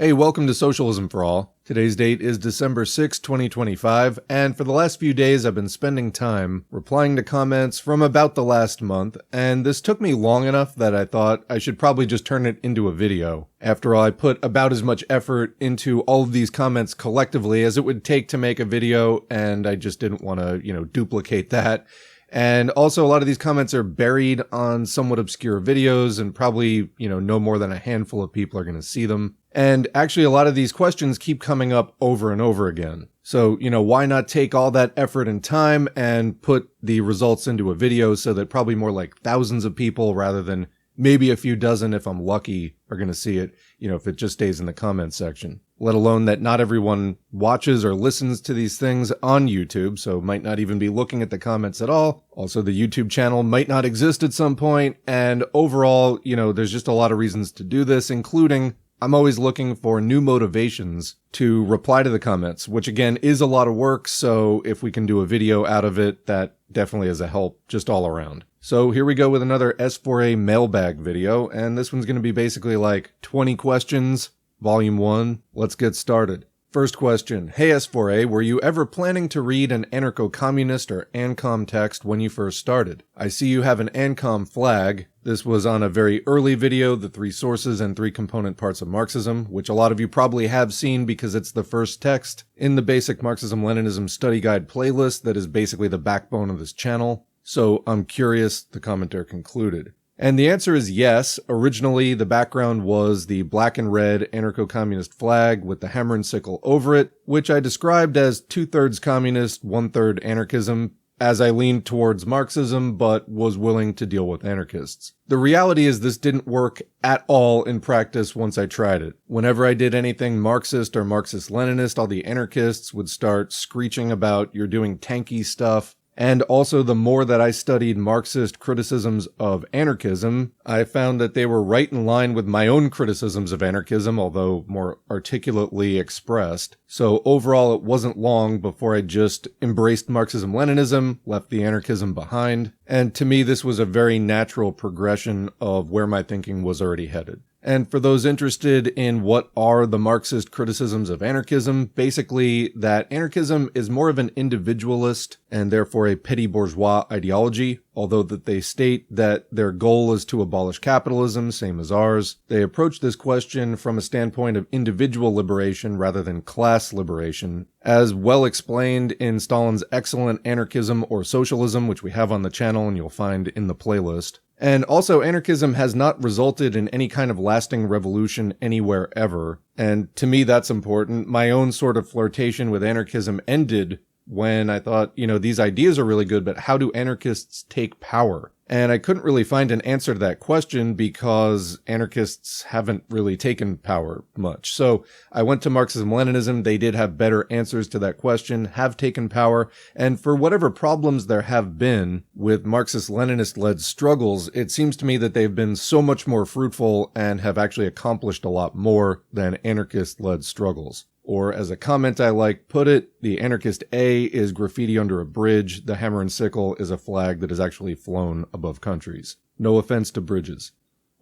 Hey, welcome to Socialism for All. Today's date is December 6, 2025, and for the last few days I've been spending time replying to comments from about the last month, and this took me long enough that I thought I should probably just turn it into a video. After all, I put about as much effort into all of these comments collectively as it would take to make a video, and I just didn't want to, duplicate that. And also, a lot of these comments are buried on somewhat obscure videos, and probably, no more than a handful of people are going to see them. And actually, a lot of these questions keep coming up over and over again. So, why not take all that effort and time and put the results into a video so that probably more like thousands of people rather than maybe a few dozen, if I'm lucky, are going to see it, if it just stays in the comments section. Let alone that not everyone watches or listens to these things on YouTube, so might not even be looking at the comments at all. Also, the YouTube channel might not exist at some point, and overall, there's just a lot of reasons to do this, including I'm always looking for new motivations to reply to the comments, which again is a lot of work, so if we can do a video out of it, that definitely is a help just all around. So here we go with another S4A Mailbag video, and this one's going to be basically like 20 questions, Volume 1. Let's get started. First question. Hey S4A, were you ever planning to read an anarcho-communist or ANCOM text when you first started? I see you have an ANCOM flag. This was on a very early video, the 3 sources and 3 component parts of Marxism, which a lot of you probably have seen because it's the first text in the basic Marxism-Leninism study guide playlist that is basically the backbone of this channel. So I'm curious, the commenter concluded. And the answer is yes. Originally, the background was the black and red anarcho-communist flag with the hammer and sickle over it, which I described as 2/3 communist, 1/3 anarchism, as I leaned towards Marxism, but was willing to deal with anarchists. The reality is this didn't work at all in practice once I tried it. Whenever I did anything Marxist or Marxist-Leninist, all the anarchists would start screeching about, "You're doing tanky stuff." And also, the more that I studied Marxist criticisms of anarchism, I found that they were right in line with my own criticisms of anarchism, although more articulately expressed. So overall, it wasn't long before I just embraced Marxism-Leninism, left the anarchism behind, and to me this was a very natural progression of where my thinking was already headed. And for those interested in what are the Marxist criticisms of anarchism, basically that anarchism is more of an individualist and therefore a petty bourgeois ideology, although that they state that their goal is to abolish capitalism, same as ours. They approach this question from a standpoint of individual liberation rather than class liberation, as well explained in Stalin's excellent Anarchism or Socialism, which we have on the channel and you'll find in the playlist. And also, anarchism has not resulted in any kind of lasting revolution anywhere ever. And to me, that's important. My own sort of flirtation with anarchism ended when I thought, these ideas are really good, but how do anarchists take power? And I couldn't really find an answer to that question because anarchists haven't really taken power much. So I went to Marxism-Leninism. They did have better answers to that question, have taken power. And for whatever problems there have been with Marxist-Leninist-led struggles, it seems to me that they've been so much more fruitful and have actually accomplished a lot more than anarchist-led struggles. Or as a comment I like put it, the anarchist A is graffiti under a bridge, the hammer and sickle is a flag that is actually flown above countries. No offense to bridges.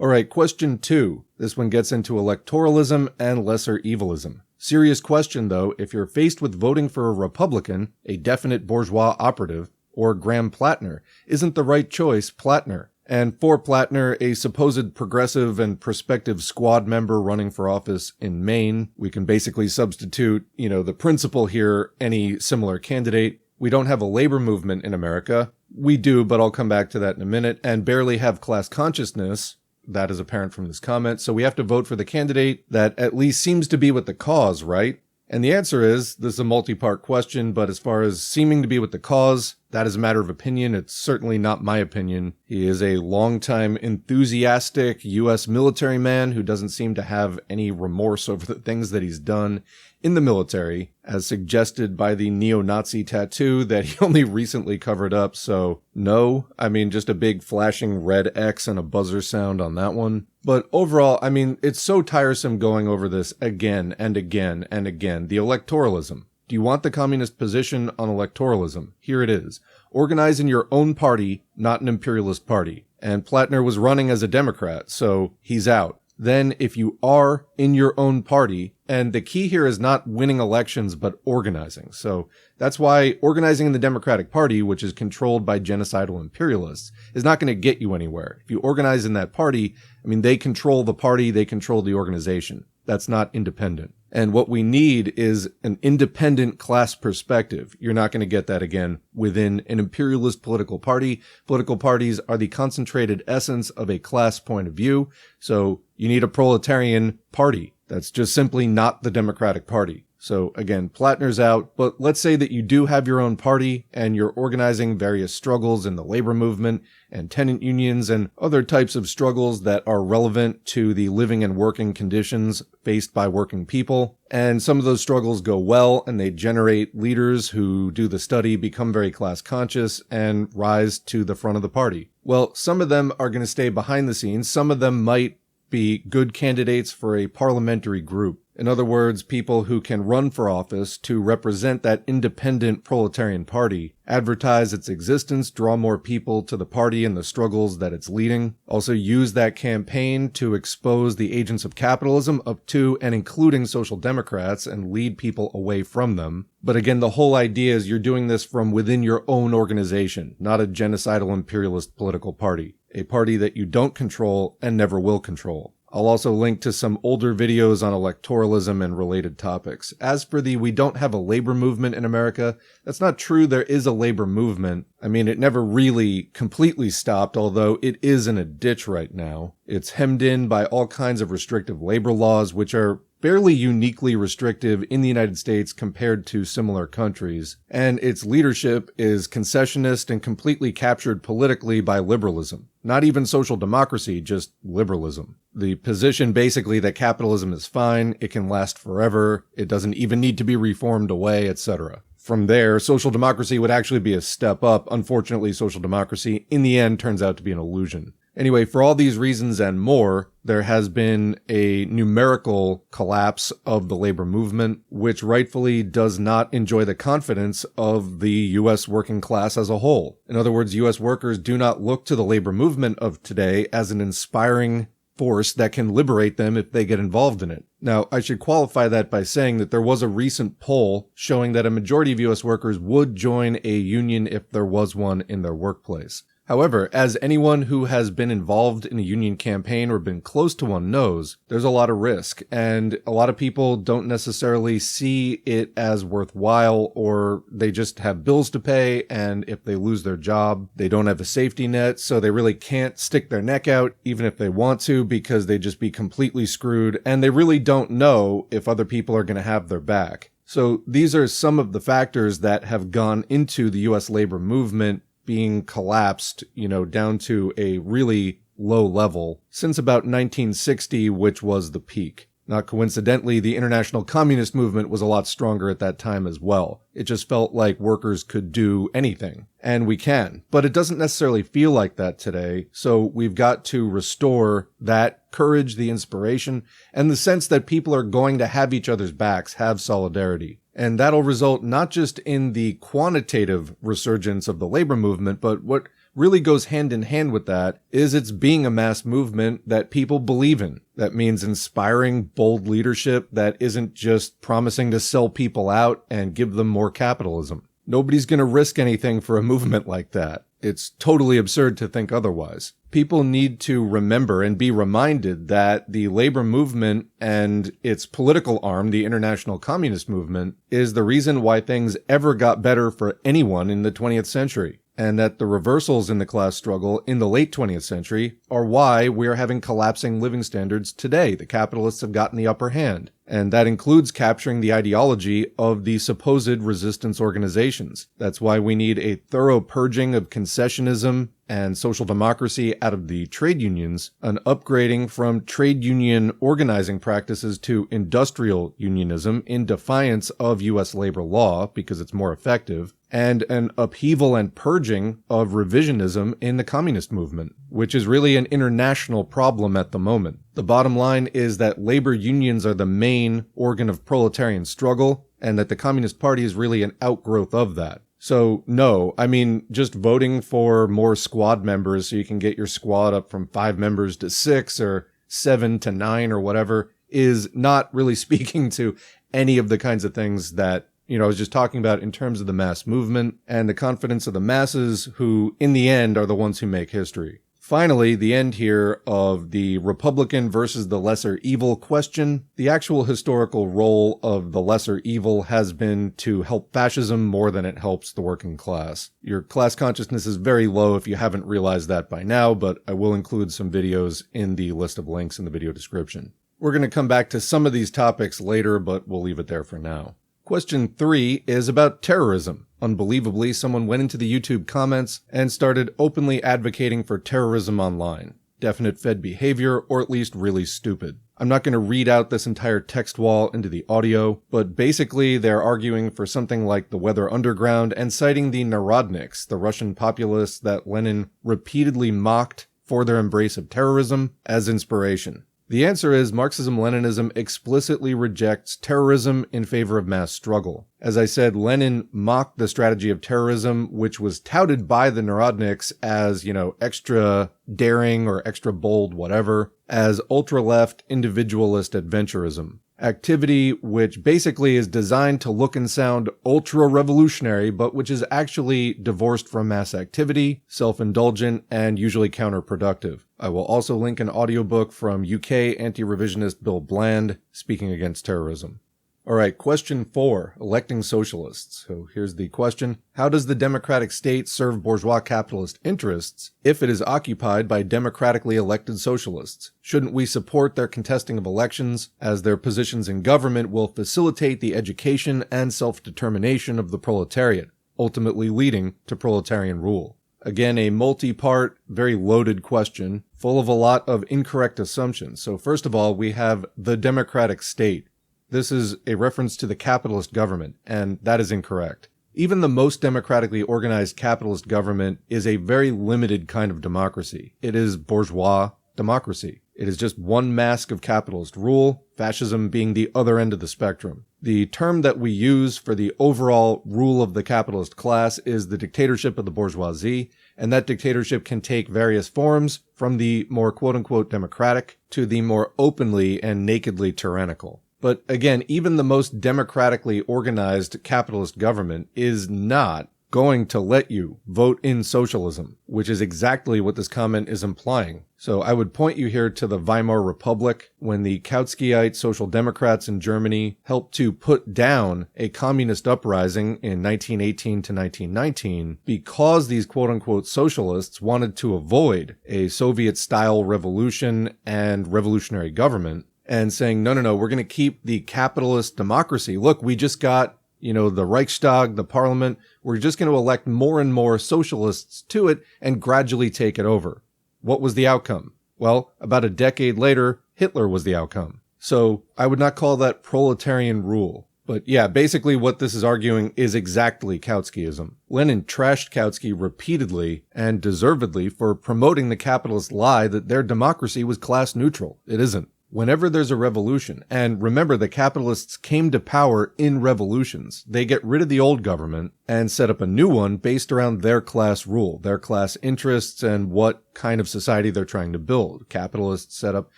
Alright, question 2. This one gets into electoralism and lesser-evilism. Serious question though, if you're faced with voting for a Republican, a definite bourgeois operative, or Graham Plattner, isn't the right choice Plattner? And for Plattner, a supposed progressive and prospective squad member running for office in Maine, we can basically substitute, the principle here, any similar candidate. We don't have a labor movement in America. We do, but I'll come back to that in a minute, and barely have class consciousness. That is apparent from this comment. So we have to vote for the candidate that at least seems to be with the cause, right? And the answer is, this is a multi-part question, but as far as seeming to be with the cause, that is a matter of opinion. It's certainly not my opinion. He is a longtime enthusiastic U.S. military man who doesn't seem to have any remorse over the things that he's done in the military, as suggested by the neo-Nazi tattoo that he only recently covered up. So no, just a big flashing red X and a buzzer sound on that one. But overall, it's so tiresome going over this again and again and again. The electoralism. Do you want the communist position on electoralism? Here it is. Organize in your own party, not an imperialist party. And Plattner was running as a Democrat, so he's out. than if you are in your own party. And the key here is not winning elections, but organizing. So that's why organizing in the Democratic Party, which is controlled by genocidal imperialists, is not going to get you anywhere. If you organize in that party, I mean, they control the party, they control the organization. That's not independent. And what we need is an independent class perspective. You're not going to get that again within an imperialist political party. Political parties are the concentrated essence of a class point of view. So you need a proletarian party. That's just simply not the Democratic Party. So again, Plattner's out, but let's say that you do have your own party and you're organizing various struggles in the labor movement and tenant unions and other types of struggles that are relevant to the living and working conditions faced by working people. And some of those struggles go well and they generate leaders who do the study, become very class conscious, and rise to the front of the party. Well, some of them are going to stay behind the scenes. Some of them might be good candidates for a parliamentary group. In other words, people who can run for office to represent that independent proletarian party, advertise its existence, draw more people to the party and the struggles that it's leading, also use that campaign to expose the agents of capitalism up to and including social democrats and lead people away from them. But again, the whole idea is you're doing this from within your own organization, not a genocidal imperialist political party, a party that you don't control and never will control. I'll also link to some older videos on electoralism and related topics. As for the we don't have a labor movement in America, that's not true. There is a labor movement. I mean, it never really completely stopped, although it is in a ditch right now. It's hemmed in by all kinds of restrictive labor laws, which are fairly uniquely restrictive in the United States compared to similar countries, and its leadership is concessionist and completely captured politically by liberalism. Not even social democracy, just liberalism. The position basically that capitalism is fine, it can last forever, it doesn't even need to be reformed away, etc. From there, social democracy would actually be a step up. Unfortunately, social democracy in the end turns out to be an illusion. Anyway, for all these reasons and more, there has been a numerical collapse of the labor movement, which rightfully does not enjoy the confidence of the U.S. working class as a whole. In other words, U.S. workers do not look to the labor movement of today as an inspiring force that can liberate them if they get involved in it. Now, I should qualify that by saying that there was a recent poll showing that a majority of U.S. workers would join a union if there was one in their workplace. However, as anyone who has been involved in a union campaign or been close to one knows, there's a lot of risk, and a lot of people don't necessarily see it as worthwhile, or they just have bills to pay, and if they lose their job, they don't have a safety net, so they really can't stick their neck out, even if they want to, because they'd just be completely screwed, and they really don't know if other people are going to have their back. So these are some of the factors that have gone into the U.S. labor movement being collapsed, down to a really low level since about 1960, which was the peak. Not coincidentally, the international communist movement was a lot stronger at that time as well. It just felt like workers could do anything. And we can. But it doesn't necessarily feel like that today, so we've got to restore that courage, the inspiration, and the sense that people are going to have each other's backs, have solidarity. And that'll result not just in the quantitative resurgence of the labor movement, but what really goes hand in hand with that is it's being a mass movement that people believe in. That means inspiring bold leadership that isn't just promising to sell people out and give them more capitalism. Nobody's going to risk anything for a movement like that. It's totally absurd to think otherwise. People need to remember and be reminded that the labor movement and its political arm, the international communist movement, is the reason why things ever got better for anyone in the 20th century. And that the reversals in the class struggle in the late 20th century are why we're having collapsing living standards today. The capitalists have gotten the upper hand. And that includes capturing the ideology of the supposed resistance organizations. That's why we need a thorough purging of concessionism and social democracy out of the trade unions, an upgrading from trade union organizing practices to industrial unionism in defiance of U.S. labor law because it's more effective, and an upheaval and purging of revisionism in the communist movement, which is really an international problem at the moment. The bottom line is that labor unions are the main organ of proletarian struggle, and that the Communist Party is really an outgrowth of that. So, no, I mean, just voting for more squad members so you can get your squad up from 5 members to 6, or 7 to 9 or whatever is not really speaking to any of the kinds of things that, I was just talking about in terms of the mass movement and the confidence of the masses who, in the end, are the ones who make history. Finally, the end here of the Republican versus the lesser evil question. The actual historical role of the lesser evil has been to help fascism more than it helps the working class. Your class consciousness is very low if you haven't realized that by now, but I will include some videos in the list of links in the video description. We're going to come back to some of these topics later, but we'll leave it there for now. Question 3 is about terrorism. Unbelievably, someone went into the YouTube comments and started openly advocating for terrorism online. Definite Fed behavior, or at least really stupid. I'm not going to read out this entire text wall into the audio, but basically they're arguing for something like the Weather Underground and citing the Narodniks, the Russian populists that Lenin repeatedly mocked for their embrace of terrorism, as inspiration. The answer is Marxism-Leninism explicitly rejects terrorism in favor of mass struggle. As I said, Lenin mocked the strategy of terrorism, which was touted by the Narodniks as, extra daring or extra bold, whatever, as ultra-left individualist adventurism. Activity which basically is designed to look and sound ultra-revolutionary, but which is actually divorced from mass activity, self-indulgent, and usually counterproductive. I will also link an audiobook from UK anti-revisionist Bill Bland speaking against terrorism. Alright, question 4, electing socialists. So here's the question. How does the democratic state serve bourgeois capitalist interests if it is occupied by democratically elected socialists? Shouldn't we support their contesting of elections, as their positions in government will facilitate the education and self-determination of the proletariat, ultimately leading to proletarian rule? Again, a multi-part, very loaded question, full of a lot of incorrect assumptions. So first of all, we have the democratic state. This is a reference to the capitalist government, and that is incorrect. Even the most democratically organized capitalist government is a very limited kind of democracy. It is bourgeois democracy. It is just one mask of capitalist rule, fascism being the other end of the spectrum. The term that we use for the overall rule of the capitalist class is the dictatorship of the bourgeoisie, and that dictatorship can take various forms, from the more quote-unquote democratic to the more openly and nakedly tyrannical. But again, even the most democratically organized capitalist government is not going to let you vote in socialism, which is exactly what this comment is implying. So I would point you here to the Weimar Republic, when the Kautskyite Social Democrats in Germany helped to put down a communist uprising in 1918 to 1919 because these quote-unquote socialists wanted to avoid a Soviet-style revolution and revolutionary government, and saying, no, we're going to keep the capitalist democracy. Look, we just got, the Reichstag, the parliament. We're just going to elect more and more socialists to it and gradually take it over. What was the outcome? Well, about a decade later, Hitler was the outcome. So I would not call that proletarian rule. But yeah, basically what this is arguing is exactly Kautskyism. Lenin trashed Kautsky repeatedly and deservedly for promoting the capitalist lie that their democracy was class neutral. It isn't. Whenever there's a revolution, and remember the capitalists came to power in revolutions, they get rid of the old government and set up a new one based around their class rule, their class interests, and what kind of society they're trying to build. Capitalists set up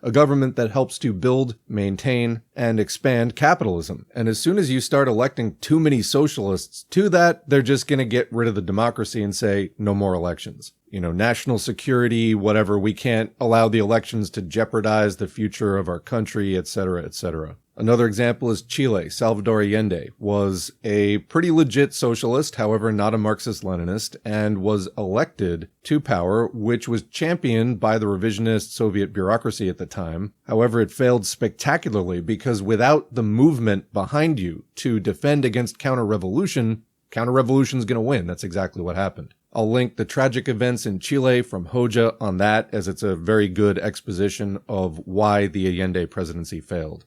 a government that helps to build, maintain, and expand capitalism. And as soon as you start electing too many socialists to that, they're just going to get rid of the democracy and say, no more elections. National security, whatever, we can't allow the elections to jeopardize the future of our country, etc., etc. Another example is Chile. Salvador Allende was a pretty legit socialist, however not a Marxist-Leninist, and was elected to power, which was championed by the revisionist Soviet bureaucracy at the time. However, it failed spectacularly because without the movement behind you to defend against counter-revolution is going to win. That's exactly what happened. I'll link the tragic events in Chile from Hoja on that, as it's a very good exposition of why the Allende presidency failed.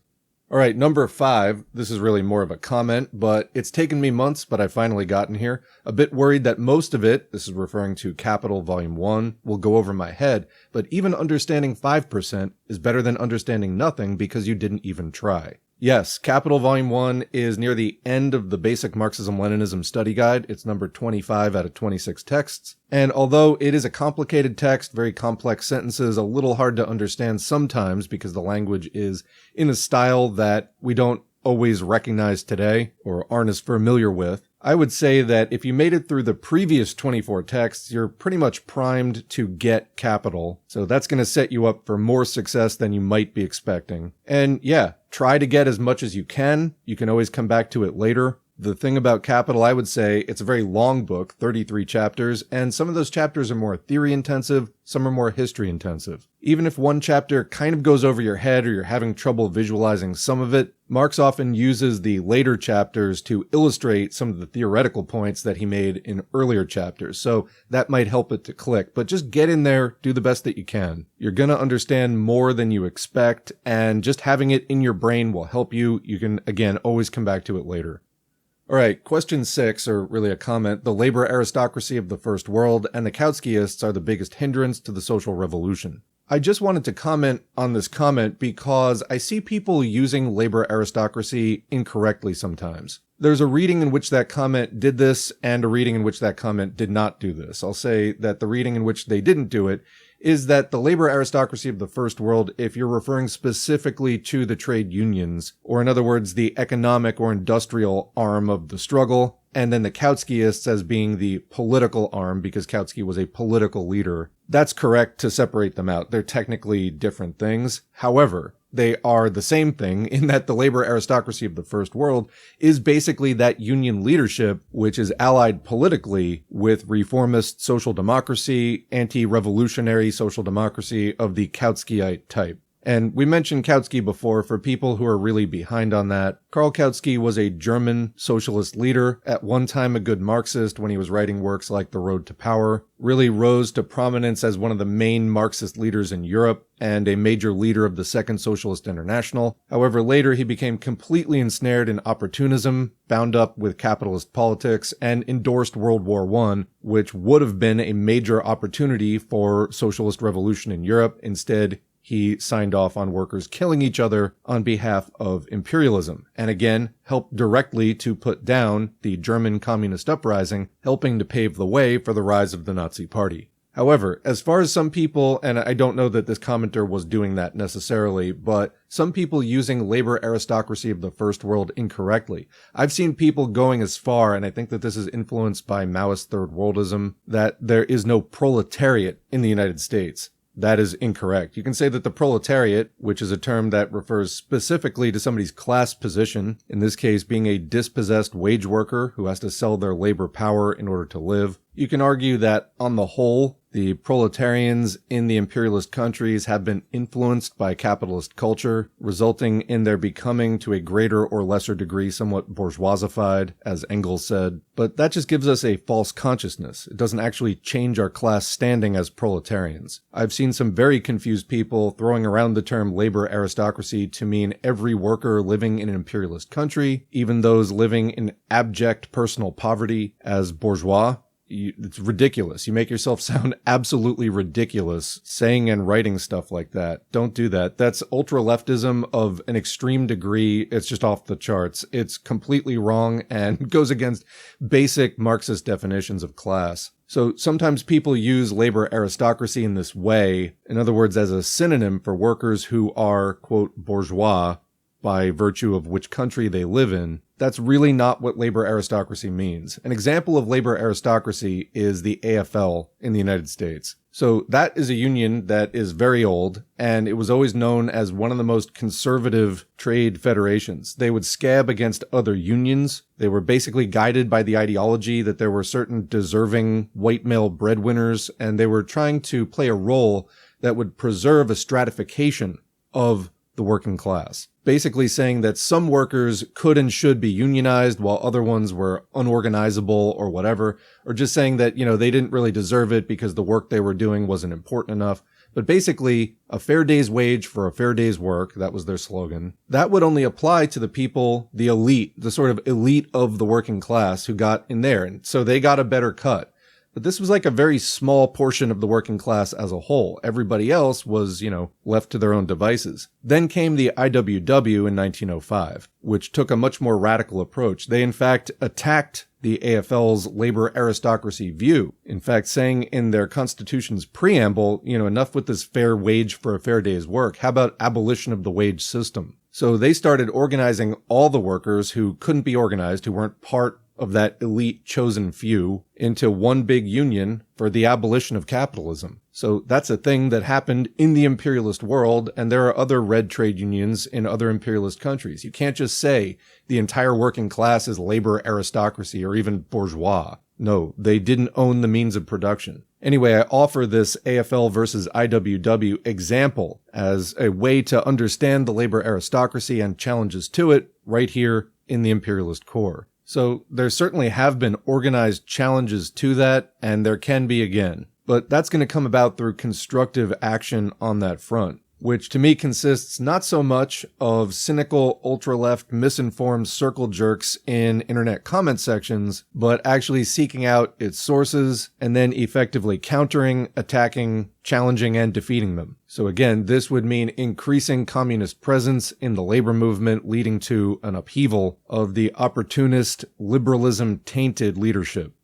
Alright, number 5. This is really more of a comment, but it's taken me months, but I've finally gotten here. A bit worried that most of it, this is referring to Capital Volume 1, will go over my head, but even understanding 5% is better than understanding nothing because you didn't even try. Yes, Capital Volume 1 is near the end of the basic Marxism-Leninism study guide. It's number 25 out of 26 texts. And although it is a complicated text, very complex sentences, a little hard to understand sometimes because the language is in a style that we don't always recognize today or aren't as familiar with, I would say that if you made it through the previous 24 texts, you're pretty much primed to get Capital. So that's going to set you up for more success than you might be expecting. And yeah, try to get as much as you can. You can always come back to it later. The thing about Capital, I would say, it's a very long book, 33 chapters, and some of those chapters are more theory-intensive, some are more history-intensive. Even if one chapter kind of goes over your head or you're having trouble visualizing some of it, Marx often uses the later chapters to illustrate some of the theoretical points that he made in earlier chapters, so that might help it to click. But just get in there, do the best that you can. You're going to understand more than you expect, and just having it in your brain will help you. You can, again, always come back to it later. All right, question 6, or really a comment. The labor aristocracy of the First World and the Kautskyists are the biggest hindrance to the social revolution. I just wanted to comment on this comment because I see people using labor aristocracy incorrectly sometimes. There's a reading in which that comment did this and a reading in which that comment did not do this. I'll say that the reading in which they didn't do it is that the labor aristocracy of the First World, if you're referring specifically to the trade unions, or in other words, the economic or industrial arm of the struggle, and then the Kautskyists as being the political arm, because Kautsky was a political leader, that's correct to separate them out. They're technically different things. However, they are the same thing in that the labor aristocracy of the First World is basically that union leadership, which is allied politically with reformist social democracy, anti-revolutionary social democracy of the Kautskite type. And we mentioned Kautsky before. For people who are really behind on that, Karl Kautsky was a German socialist leader, at one time a good Marxist when he was writing works like The Road to Power, really rose to prominence as one of the main Marxist leaders in Europe and a major leader of the Second Socialist International. However, later he became completely ensnared in opportunism, bound up with capitalist politics, and endorsed World War I, which would have been a major opportunity for socialist revolution in Europe. Instead, he signed off on workers killing each other on behalf of imperialism, and again, helped directly to put down the German communist uprising, helping to pave the way for the rise of the Nazi Party. However, as far as some people, and I don't know that this commenter was doing that necessarily, but some people using labor aristocracy of the First World incorrectly. I've seen people going as far, and I think that this is influenced by Maoist Third Worldism, that there is no proletariat in the United States. That is incorrect. You can say that the proletariat, which is a term that refers specifically to somebody's class position, in this case being a dispossessed wage worker who has to sell their labor power in order to live. You can argue that, on the whole, the proletarians in the imperialist countries have been influenced by capitalist culture, resulting in their becoming, to a greater or lesser degree, somewhat bourgeoisified, as Engels said. But that just gives us a false consciousness. It doesn't actually change our class standing as proletarians. I've seen some very confused people throwing around the term labor aristocracy to mean every worker living in an imperialist country, even those living in abject personal poverty, as bourgeois. It's ridiculous. You make yourself sound absolutely ridiculous saying and writing stuff like that. Don't do that. That's ultra-leftism of an extreme degree. It's just off the charts. It's completely wrong and goes against basic Marxist definitions of class. So sometimes people use labor aristocracy in this way, in other words, as a synonym for workers who are, quote, bourgeois, by virtue of which country they live in. That's really not what labor aristocracy means. An example of labor aristocracy is the AFL in the United States. So that is a union that is very old, and it was always known as one of the most conservative trade federations. They would scab against other unions. They were basically guided by the ideology that there were certain deserving white male breadwinners, and they were trying to play a role that would preserve a stratification of the working class. Basically saying that some workers could and should be unionized while other ones were unorganizable or whatever, or just saying that, they didn't really deserve it because the work they were doing wasn't important enough. But basically, a fair day's wage for a fair day's work, that was their slogan. That would only apply to the people, the elite, the sort of elite of the working class who got in there. And so they got a better cut. But this was like a very small portion of the working class as a whole. Everybody else was, left to their own devices. Then came the IWW in 1905, which took a much more radical approach. They, in fact, attacked the AFL's labor aristocracy view. In fact, saying in their Constitution's preamble, enough with this fair wage for a fair day's work. How about abolition of the wage system? So they started organizing all the workers who couldn't be organized, who weren't part of that elite chosen few, into one big union for the abolition of capitalism. So that's a thing that happened in the imperialist world, and there are other red trade unions in other imperialist countries. You can't just say the entire working class is labor aristocracy or even bourgeois. No, they didn't own the means of production. Anyway, I offer this AFL versus IWW example as a way to understand the labor aristocracy and challenges to it right here in the imperialist core. So there certainly have been organized challenges to that, and there can be again. But that's going to come about through constructive action on that front, which to me consists not so much of cynical, ultra-left, misinformed circle jerks in internet comment sections, but actually seeking out its sources and then effectively countering, attacking, challenging, and defeating them. So again, this would mean increasing communist presence in the labor movement, leading to an upheaval of the opportunist, liberalism-tainted leadership.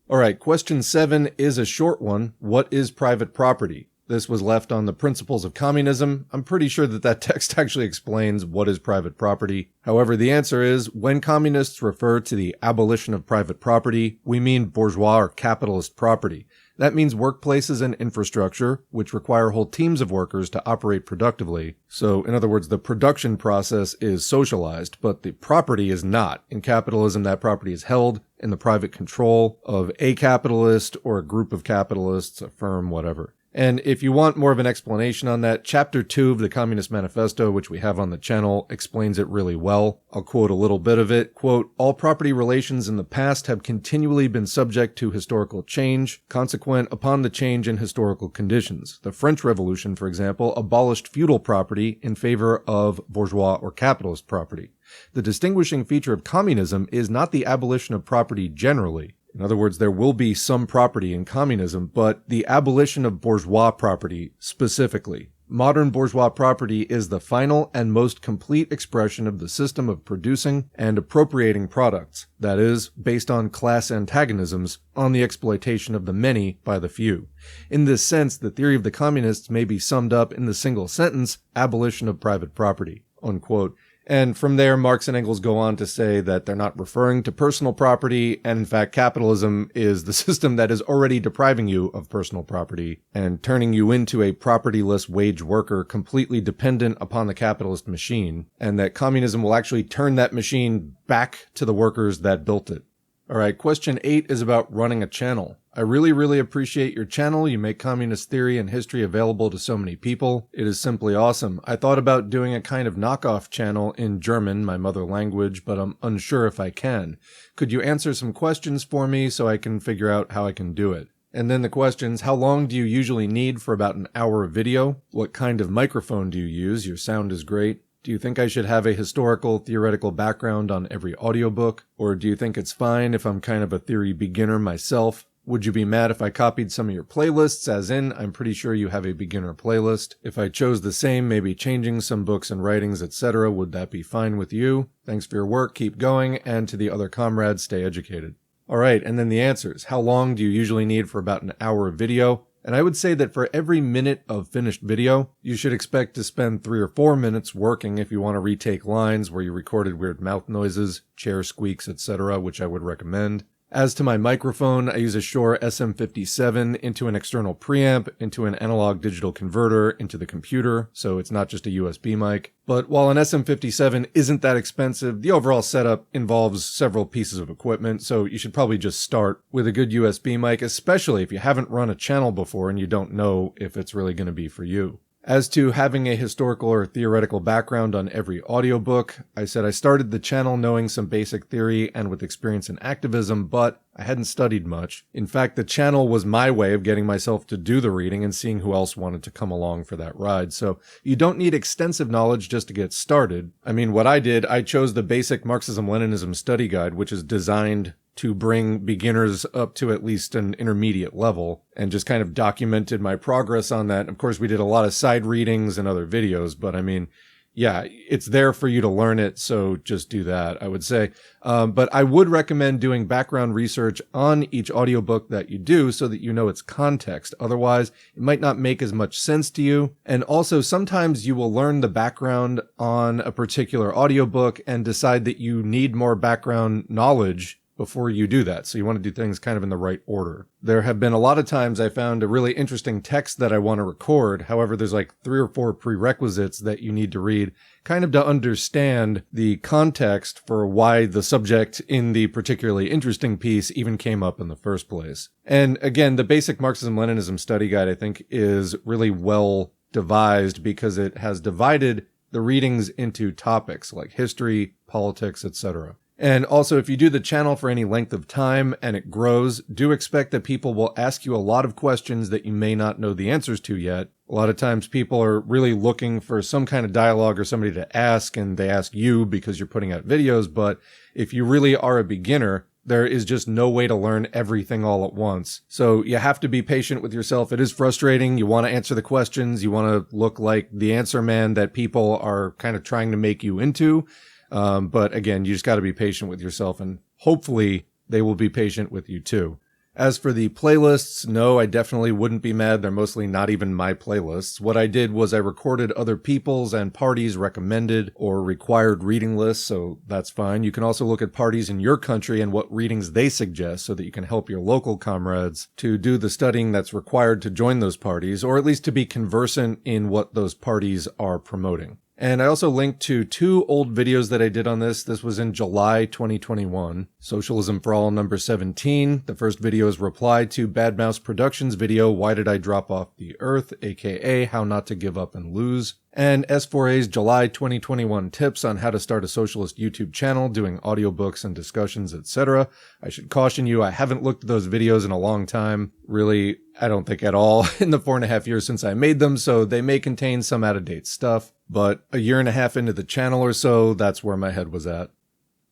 All right, question 7 is a short one. What is private property? This was left on the Principles of Communism. I'm pretty sure that text actually explains what is private property. However, the answer is, when communists refer to the abolition of private property, we mean bourgeois or capitalist property. That means workplaces and infrastructure, which require whole teams of workers to operate productively. So, in other words, the production process is socialized, but the property is not. In capitalism, that property is held in the private control of a capitalist or a group of capitalists, a firm, whatever. And if you want more of an explanation on that, Chapter 2 of the Communist Manifesto, which we have on the channel, explains it really well. I'll quote a little bit of it. Quote, "All property relations in the past have continually been subject to historical change, consequent upon the change in historical conditions. The French Revolution, for example, abolished feudal property in favor of bourgeois or capitalist property. The distinguishing feature of communism is not the abolition of property generally. In other words, there will be some property in communism, but the abolition of bourgeois property specifically. Modern bourgeois property is the final and most complete expression of the system of producing and appropriating products, that is, based on class antagonisms, on the exploitation of the many by the few. In this sense, the theory of the communists may be summed up in the single sentence, abolition of private property." Unquote. And from there, Marx and Engels go on to say that they're not referring to personal property, and in fact, capitalism is the system that is already depriving you of personal property and turning you into a propertyless wage worker completely dependent upon the capitalist machine, and that communism will actually turn that machine back to the workers that built it. All right, question 8 is about running a channel. I really appreciate your channel. You make communist theory and history available to so many people. It is simply awesome. I thought about doing a kind of knockoff channel in German, my mother language, but I'm unsure if I can. Could you answer some questions for me so I can figure out how I can do it? And then the questions, how long do you usually need for about an hour of video? What kind of microphone do you use? Your sound is great. Do you think I should have a historical, theoretical background on every audiobook? Or do you think it's fine if I'm kind of a theory beginner myself? Would you be mad if I copied some of your playlists, as in, I'm pretty sure you have a beginner playlist? If I chose the same, maybe changing some books and writings, etc., would that be fine with you? Thanks for your work, keep going, and to the other comrades, stay educated. Alright, and then the answers. How long do you usually need for about an hour of video? And I would say that for every minute of finished video, you should expect to spend 3 or 4 minutes working if you want to retake lines where you recorded weird mouth noises, chair squeaks, etc., which I would recommend. As to my microphone, I use a Shure SM57 into an external preamp, into an analog digital converter, into the computer, so it's not just a USB mic. But while an SM57 isn't that expensive, the overall setup involves several pieces of equipment, so you should probably just start with a good USB mic, especially if you haven't run a channel before and you don't know if it's really going to be for you. As to having a historical or theoretical background on every audiobook, I said I started the channel knowing some basic theory and with experience in activism, but I hadn't studied much. In fact, the channel was my way of getting myself to do the reading and seeing who else wanted to come along for that ride. So you don't need extensive knowledge just to get started. I mean, what I did, I chose the basic Marxism-Leninism study guide, which is designed to bring beginners up to at least an intermediate level, and just kind of documented my progress on that. Of course, we did a lot of side readings and other videos, but I mean, yeah, it's there for you to learn it, so just do that, I would say. But I would recommend doing background research on each audiobook that you do so that you know its context. Otherwise, it might not make as much sense to you. And also, sometimes you will learn the background on a particular audiobook and decide that you need more background knowledge before you do that. So you want to do things kind of in the right order. There have been a lot of times I found a really interesting text that I want to record. However, there's like 3 or 4 prerequisites that you need to read kind of to understand the context for why the subject in the particularly interesting piece even came up in the first place. And again, the basic Marxism-Leninism study guide, I think, is really well devised because it has divided the readings into topics like history, politics, etc. And also, if you do the channel for any length of time and it grows, do expect that people will ask you a lot of questions that you may not know the answers to yet. A lot of times people are really looking for some kind of dialogue or somebody to ask, and they ask you because you're putting out videos. But if you really are a beginner, there is just no way to learn everything all at once. So you have to be patient with yourself. It is frustrating. You want to answer the questions. You want to look like the answer man that people are kind of trying to make you into. But again, you just got to be patient with yourself, and hopefully they will be patient with you too. As for the playlists, no, I definitely wouldn't be mad. They're mostly not even my playlists. What I did was I recorded other people's and parties' recommended or required reading lists, so that's fine. You can also look at parties in your country and what readings they suggest so that you can help your local comrades to do the studying that's required to join those parties, or at least to be conversant in what those parties are promoting. And I also linked to 2 old videos that I did on this. This was in July 2021. Socialism for All number 17. The first video is reply to Bad Mouse Productions video, Why Did I Drop Off the Earth? AKA How Not to Give Up and Lose. And S4A's July 2021 tips on how to start a socialist YouTube channel, doing audiobooks and discussions, etc. I should caution you, I haven't looked at those videos in a long time. Really, I don't think at all in the 4.5 years since I made them, so they may contain some out-of-date stuff. But a 1.5 years into the channel or so, that's where my head was at.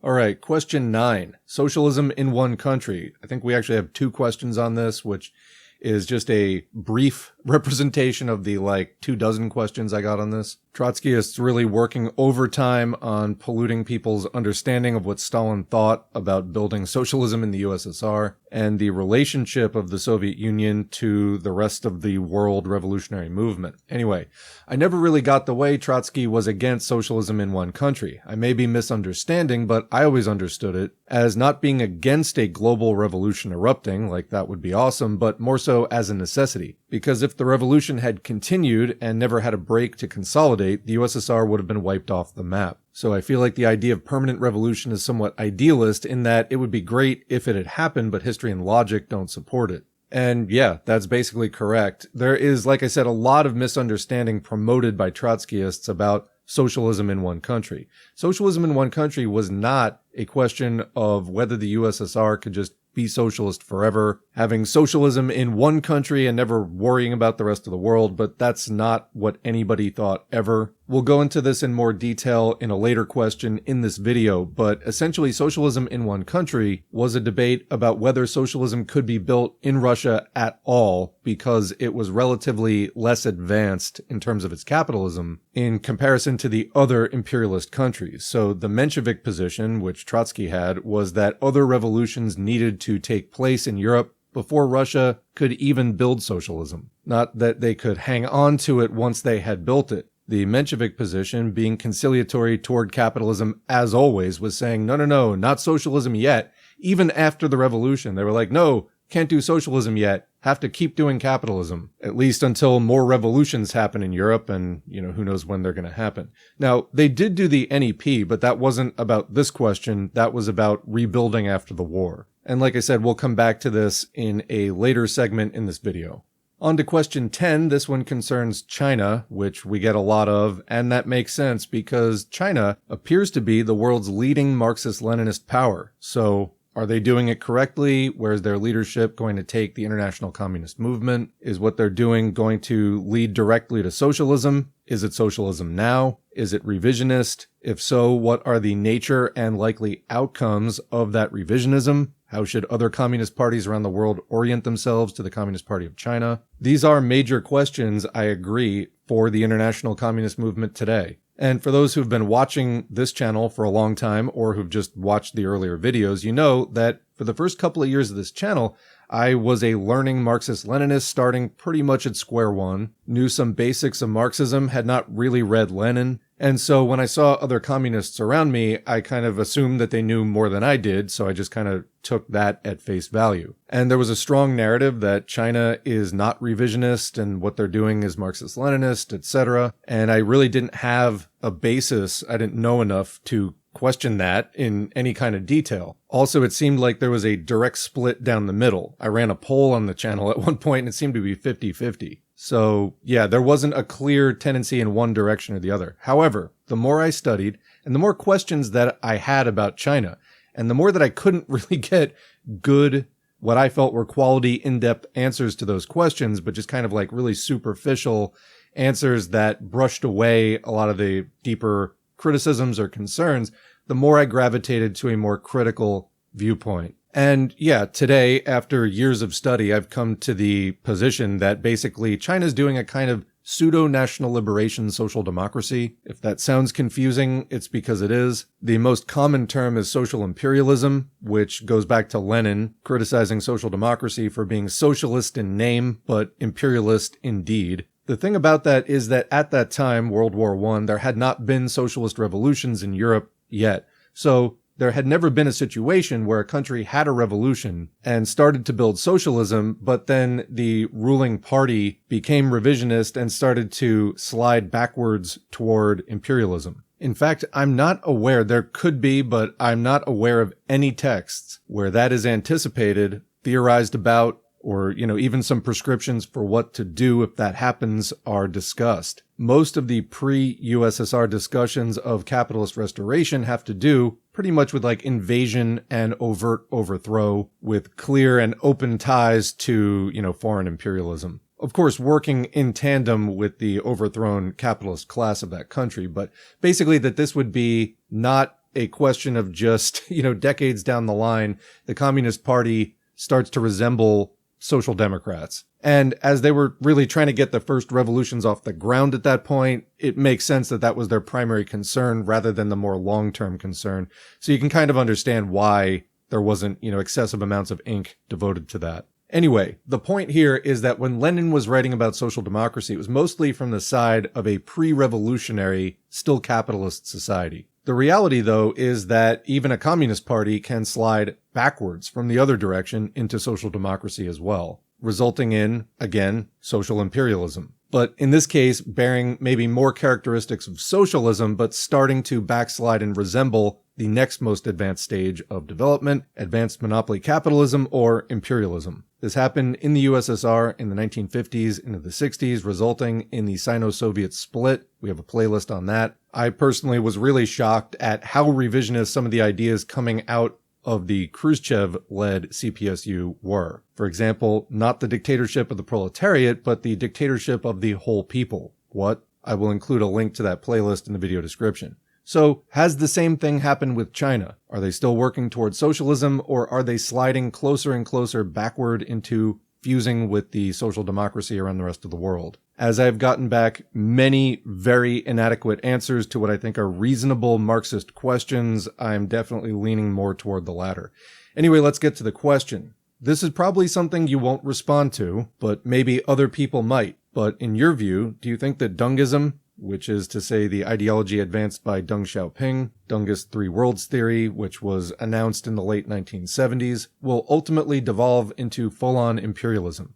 Alright, question 9. Socialism in one country. I think we actually have 2 questions on this, which is just a brief representation of the 24 questions I got on this. Trotskyists really working overtime on polluting people's understanding of what Stalin thought about building socialism in the USSR and the relationship of the Soviet Union to the rest of the world revolutionary movement. Anyway, I never really got the way Trotsky was against socialism in one country. I may be misunderstanding, but I always understood it as not being against a global revolution erupting, like that would be awesome, but more so as a necessity. Because if the revolution had continued and never had a break to consolidate, the USSR would have been wiped off the map. So I feel like the idea of permanent revolution is somewhat idealist in that it would be great if it had happened, but history and logic don't support it. And yeah, that's basically correct. There is, like I said, a lot of misunderstanding promoted by Trotskyists about socialism in one country. Socialism in one country was not a question of whether the USSR could just be socialist forever, having socialism in one country and never worrying about the rest of the world, but that's not what anybody thought ever. We'll go into this in more detail in a later question in this video, but essentially socialism in one country was a debate about whether socialism could be built in Russia at all because it was relatively less advanced in terms of its capitalism in comparison to the other imperialist countries. So the Menshevik position, which Trotsky had, was that other revolutions needed to take place in Europe before Russia could even build socialism, not that they could hang on to it once they had built it. The Menshevik position, being conciliatory toward capitalism as always, was saying, no, not socialism yet. Even after the revolution, they were like, no, can't do socialism yet. Have to keep doing capitalism, at least until more revolutions happen in Europe, and, who knows when they're going to happen. Now, they did do the NEP, but that wasn't about this question. That was about rebuilding after the war. And like I said, we'll come back to this in a later segment in this video. On to question 10, this one concerns China, which we get a lot of, and that makes sense because China appears to be the world's leading Marxist-Leninist power. So, are they doing it correctly? Where's their leadership going to take the international communist movement? Is what they're doing going to lead directly to socialism? Is it socialism now? Is it revisionist? If so, what are the nature and likely outcomes of that revisionism? How should other communist parties around the world orient themselves to the Communist Party of China? These are major questions, I agree, for the international communist movement today. And for those who've been watching this channel for a long time or who've just watched the earlier videos, you know that for the first couple of years of this channel, I was a learning Marxist-Leninist starting pretty much at square one, knew some basics of Marxism, had not really read Lenin, and so when I saw other communists around me, I kind of assumed that they knew more than I did, so I just kind of took that at face value. And there was a strong narrative that China is not revisionist and what they're doing is Marxist-Leninist, etc. And I really didn't have a basis, I didn't know enough to question that in any kind of detail. Also, it seemed like there was a direct split down the middle. I ran a poll on the channel at one point and it seemed to be 50-50. So yeah, there wasn't a clear tendency in one direction or the other. However, the more I studied and the more questions that I had about China, and the more that I couldn't really get good, what I felt were quality, in-depth answers to those questions, but just kind of like really superficial answers that brushed away a lot of the deeper criticisms or concerns, the more I gravitated to a more critical viewpoint. And yeah, today, after years of study, I've come to the position that basically China's doing a kind of pseudo-national liberation social democracy. If that sounds confusing, it's because it is. The most common term is social imperialism, which goes back to Lenin, criticizing social democracy for being socialist in name, but imperialist in deed. The thing about that is that at that time, World War I, there had not been socialist revolutions in Europe yet. So there had never been a situation where a country had a revolution and started to build socialism, but then the ruling party became revisionist and started to slide backwards toward imperialism. In fact, I'm not aware, there could be, but I'm not aware of any texts where that is anticipated, theorized about, or, even some prescriptions for what to do if that happens are discussed. Most of the pre-USSR discussions of capitalist restoration have to do pretty much with like invasion and overt overthrow with clear and open ties to, foreign imperialism. Of course, working in tandem with the overthrown capitalist class of that country, but basically that this would be not a question of just, decades down the line, the Communist Party starts to resemble Social Democrats. And as they were really trying to get the first revolutions off the ground at that point, it makes sense that that was their primary concern rather than the more long-term concern. So you can kind of understand why there wasn't, excessive amounts of ink devoted to that. Anyway, the point here is that when Lenin was writing about social democracy, it was mostly from the side of a pre-revolutionary, still capitalist society. The reality, though, is that even a communist party can slide backwards from the other direction into social democracy as well, resulting in, again, social imperialism. But in this case, bearing maybe more characteristics of socialism, but starting to backslide and resemble the next most advanced stage of development, advanced monopoly capitalism or imperialism. This happened in the USSR in the 1950s into the 60s, resulting in the Sino-Soviet split. We have a playlist on that. I personally was really shocked at how revisionist some of the ideas coming out of the Khrushchev-led CPSU were. For example, not the dictatorship of the proletariat, but the dictatorship of the whole people. What? I will include a link to that playlist in the video description. So, has the same thing happened with China? Are they still working towards socialism, or are they sliding closer and closer backward into fusing with the social democracy around the rest of the world? As I've gotten back many very inadequate answers to what I think are reasonable Marxist questions, I'm definitely leaning more toward the latter. Anyway, let's get to the question. This is probably something you won't respond to, but maybe other people might. But in your view, do you think that Dungism, which is to say the ideology advanced by Deng Xiaoping, Dengist Three Worlds Theory, which was announced in the late 1970s, will ultimately devolve into full-on imperialism?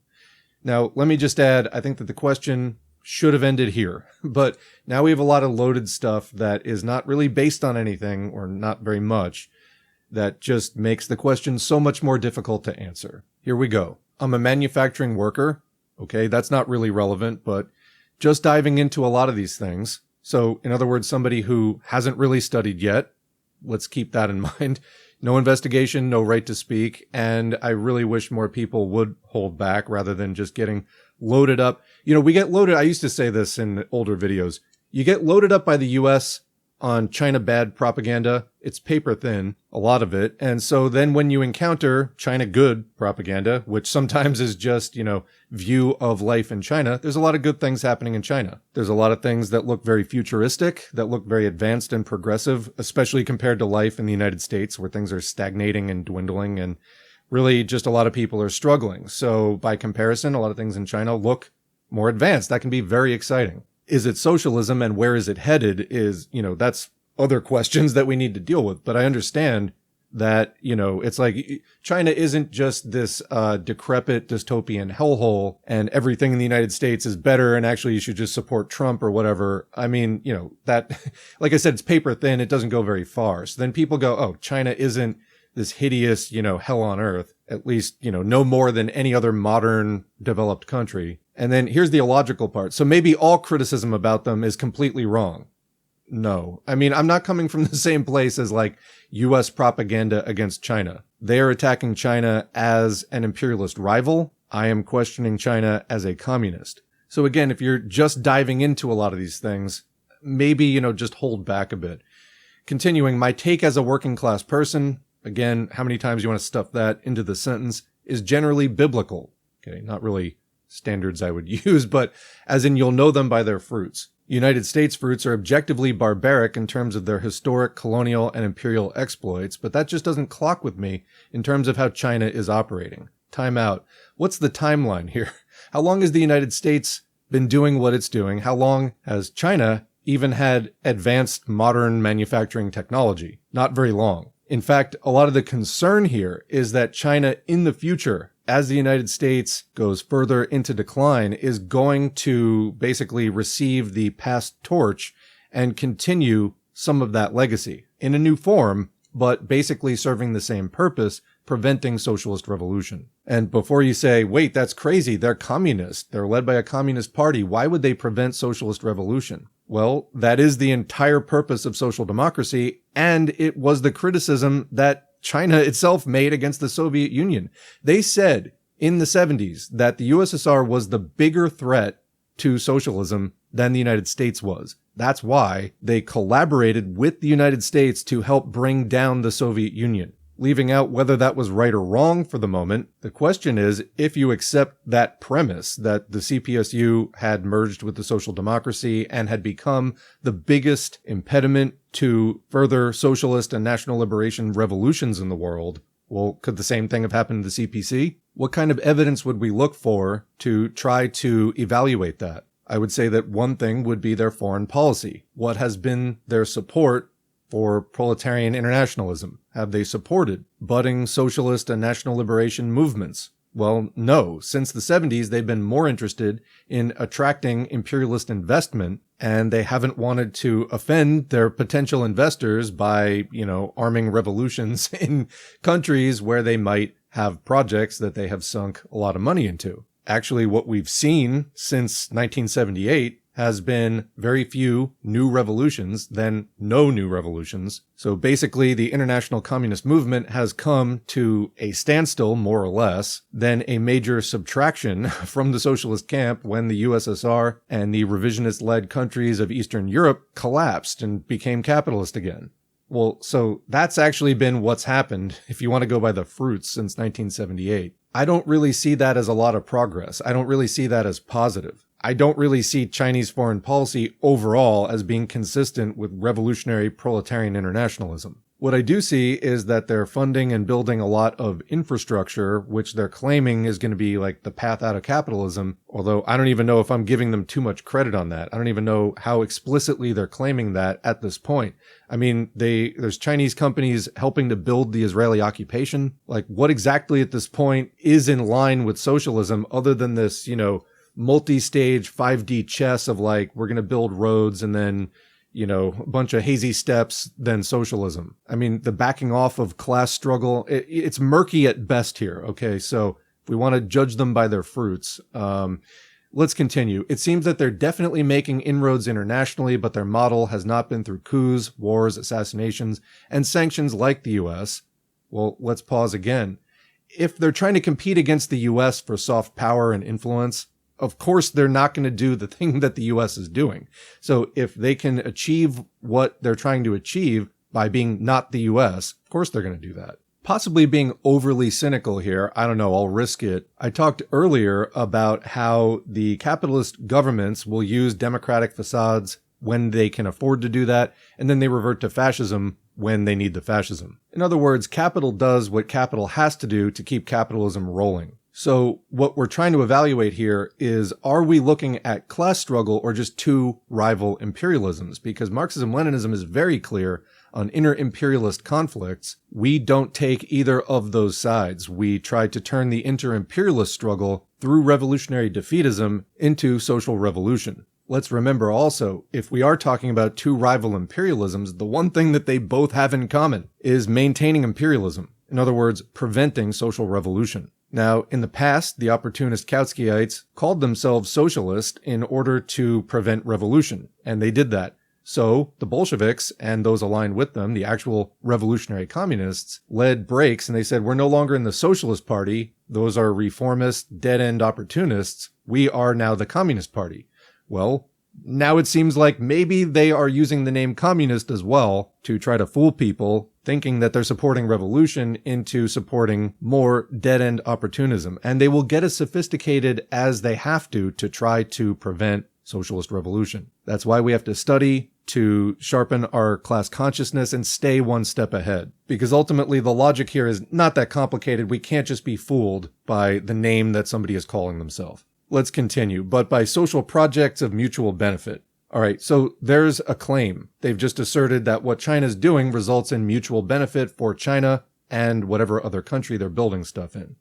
Now, let me just add, I think that the question should have ended here, but now we have a lot of loaded stuff that is not really based on anything, or not very much, that just makes the question so much more difficult to answer. Here we go. I'm a manufacturing worker. Okay, that's not really relevant, but just diving into a lot of these things. So, in other words, somebody who hasn't really studied yet, let's keep that in mind. No investigation, no right to speak, and I really wish more people would hold back rather than just getting loaded up. We get loaded, I used to say this in older videos, you get loaded up by the US on China bad propaganda. It's paper thin, a lot of it. And so then when you encounter China good propaganda, which sometimes is just, view of life in China, there's a lot of good things happening in China. There's a lot of things that look very futuristic, that look very advanced and progressive, especially compared to life in the United States, where things are stagnating and dwindling, and really just a lot of people are struggling. So by comparison, a lot of things in China look more advanced. That can be very exciting. Is it socialism, and where is it headed is, that's other questions that we need to deal with. But I understand that, it's like China isn't just this decrepit dystopian hellhole and everything in the United States is better and actually you should just support Trump or whatever. I mean, that, like I said, it's paper thin. It doesn't go very far. So then people go, oh, China isn't this hideous, hell on earth, at least, no more than any other modern developed country. And then here's the illogical part. So maybe all criticism about them is completely wrong. No. I mean, I'm not coming from the same place as like US propaganda against China. They are attacking China as an imperialist rival. I am questioning China as a communist. So again, if you're just diving into a lot of these things, maybe, just hold back a bit. Continuing, my take as a working class person, again, how many times you want to stuff that into the sentence, is generally biblical. Okay, not really standards I would use, but as in you'll know them by their fruits. United States fruits are objectively barbaric in terms of their historic colonial and imperial exploits, but that just doesn't clock with me in terms of how China is operating. Time out. What's the timeline here? How long has the United States been doing what it's doing? How long has China even had advanced modern manufacturing technology? Not very long. In fact, a lot of the concern here is that China in the future, as the United States goes further into decline, is going to basically receive the past torch and continue some of that legacy in a new form, but basically serving the same purpose, preventing socialist revolution. And before you say, wait, that's crazy, they're communist, they're led by a communist party, why would they prevent socialist revolution? Well, that is the entire purpose of social democracy, and it was the criticism that China itself made against the Soviet Union. They said in the 70s that the USSR was the bigger threat to socialism than the United States was. That's why they collaborated with the United States to help bring down the Soviet Union. Leaving out whether that was right or wrong for the moment, the question is, if you accept that premise that the CPSU had merged with the social democracy and had become the biggest impediment to further socialist and national liberation revolutions in the world, well, could the same thing have happened to the CPC? What kind of evidence would we look for to try to evaluate that? I would say that one thing would be their foreign policy. What has been their support for proletarian internationalism? Have they supported budding socialist and national liberation movements? Well, no. Since the 70s, they've been more interested in attracting imperialist investment, and they haven't wanted to offend their potential investors by, arming revolutions in countries where they might have projects that they have sunk a lot of money into. Actually, what we've seen since 1978 has been very few new revolutions, then no new revolutions. So basically, the international communist movement has come to a standstill, more or less, then a major subtraction from the socialist camp when the USSR and the revisionist-led countries of Eastern Europe collapsed and became capitalist again. Well, so that's actually been what's happened, if you want to go by the fruits, since 1978. I don't really see that as a lot of progress. I don't really see that as positive. I don't really see Chinese foreign policy overall as being consistent with revolutionary proletarian internationalism. What I do see is that they're funding and building a lot of infrastructure, which they're claiming is going to be like the path out of capitalism, although I don't even know if I'm giving them too much credit on that. I don't even know how explicitly they're claiming that at this point. I mean, there's Chinese companies helping to build the Israeli occupation. Like, what exactly at this point is in line with socialism other than this, multi-stage 5D chess of like, we're going to build roads and then, a bunch of hazy steps, then socialism. I mean, the backing off of class struggle, it's murky at best here. Okay. So if we want to judge them by their fruits, let's continue. It seems that they're definitely making inroads internationally, but their model has not been through coups, wars, assassinations, and sanctions like the US. Well, let's pause again. If they're trying to compete against the US for soft power and influence, Of course, they're not going to do the thing that the US is doing. So if they can achieve what they're trying to achieve by being not the US, of course they're going to do that. Possibly being overly cynical here, I don't know, I'll risk it. I talked earlier about how the capitalist governments will use democratic facades when they can afford to do that, and then they revert to fascism when they need the fascism. In other words, capital does what capital has to do to keep capitalism rolling. So what we're trying to evaluate here is, are we looking at class struggle or just two rival imperialisms? Because Marxism-Leninism is very clear on inter-imperialist conflicts. We don't take either of those sides. We try to turn the inter-imperialist struggle through revolutionary defeatism into social revolution. Let's remember also, if we are talking about two rival imperialisms, the one thing that they both have in common is maintaining imperialism. In other words, preventing social revolution. Now, in the past, the opportunist Kautskyites called themselves socialist in order to prevent revolution, and they did that. So the Bolsheviks and those aligned with them, the actual revolutionary communists, led breaks, and they said, we're no longer in the Socialist Party. Those are reformist, dead-end opportunists. We are now the Communist Party. Well, now it seems like maybe they are using the name communist as well to try to fool people, thinking that they're supporting revolution into supporting more dead-end opportunism. And they will get as sophisticated as they have to try to prevent socialist revolution. That's why we have to study to sharpen our class consciousness and stay one step ahead. Because ultimately the logic here is not that complicated. We can't just be fooled by the name that somebody is calling themselves. Let's continue, but by social projects of mutual benefit. All right, so there's a claim. They've just asserted that what China's doing results in mutual benefit for China and whatever other country they're building stuff in.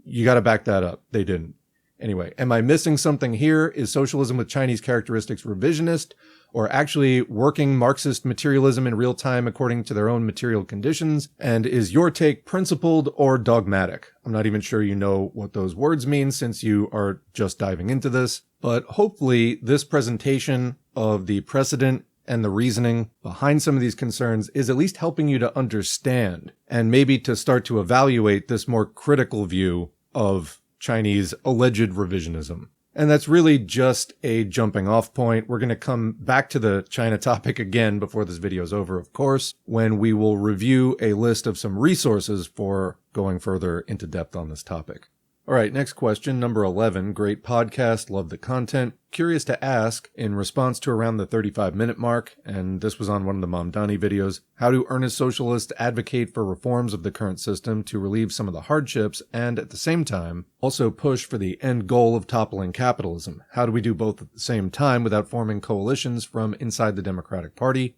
You got to back that up. They didn't. Anyway, am I missing something here? Is socialism with Chinese characteristics revisionist, or actually working Marxist materialism in real time according to their own material conditions? And is your take principled or dogmatic? I'm not even sure you know what those words mean since you are just diving into this, but hopefully this presentation of the precedent and the reasoning behind some of these concerns is at least helping you to understand and maybe to start to evaluate this more critical view of Chinese alleged revisionism. And that's really just a jumping off point. We're going to come back to the China topic again before this video is over, of course, when we will review a list of some resources for going further into depth on this topic. All right, next question, number 11. Great podcast, love the content. Curious to ask, in response to around the 35-minute mark, and this was on one of the Mamdani videos, how do earnest socialists advocate for reforms of the current system to relieve some of the hardships and, at the same time, also push for the end goal of toppling capitalism? How do we do both at the same time without forming coalitions from inside the Democratic Party?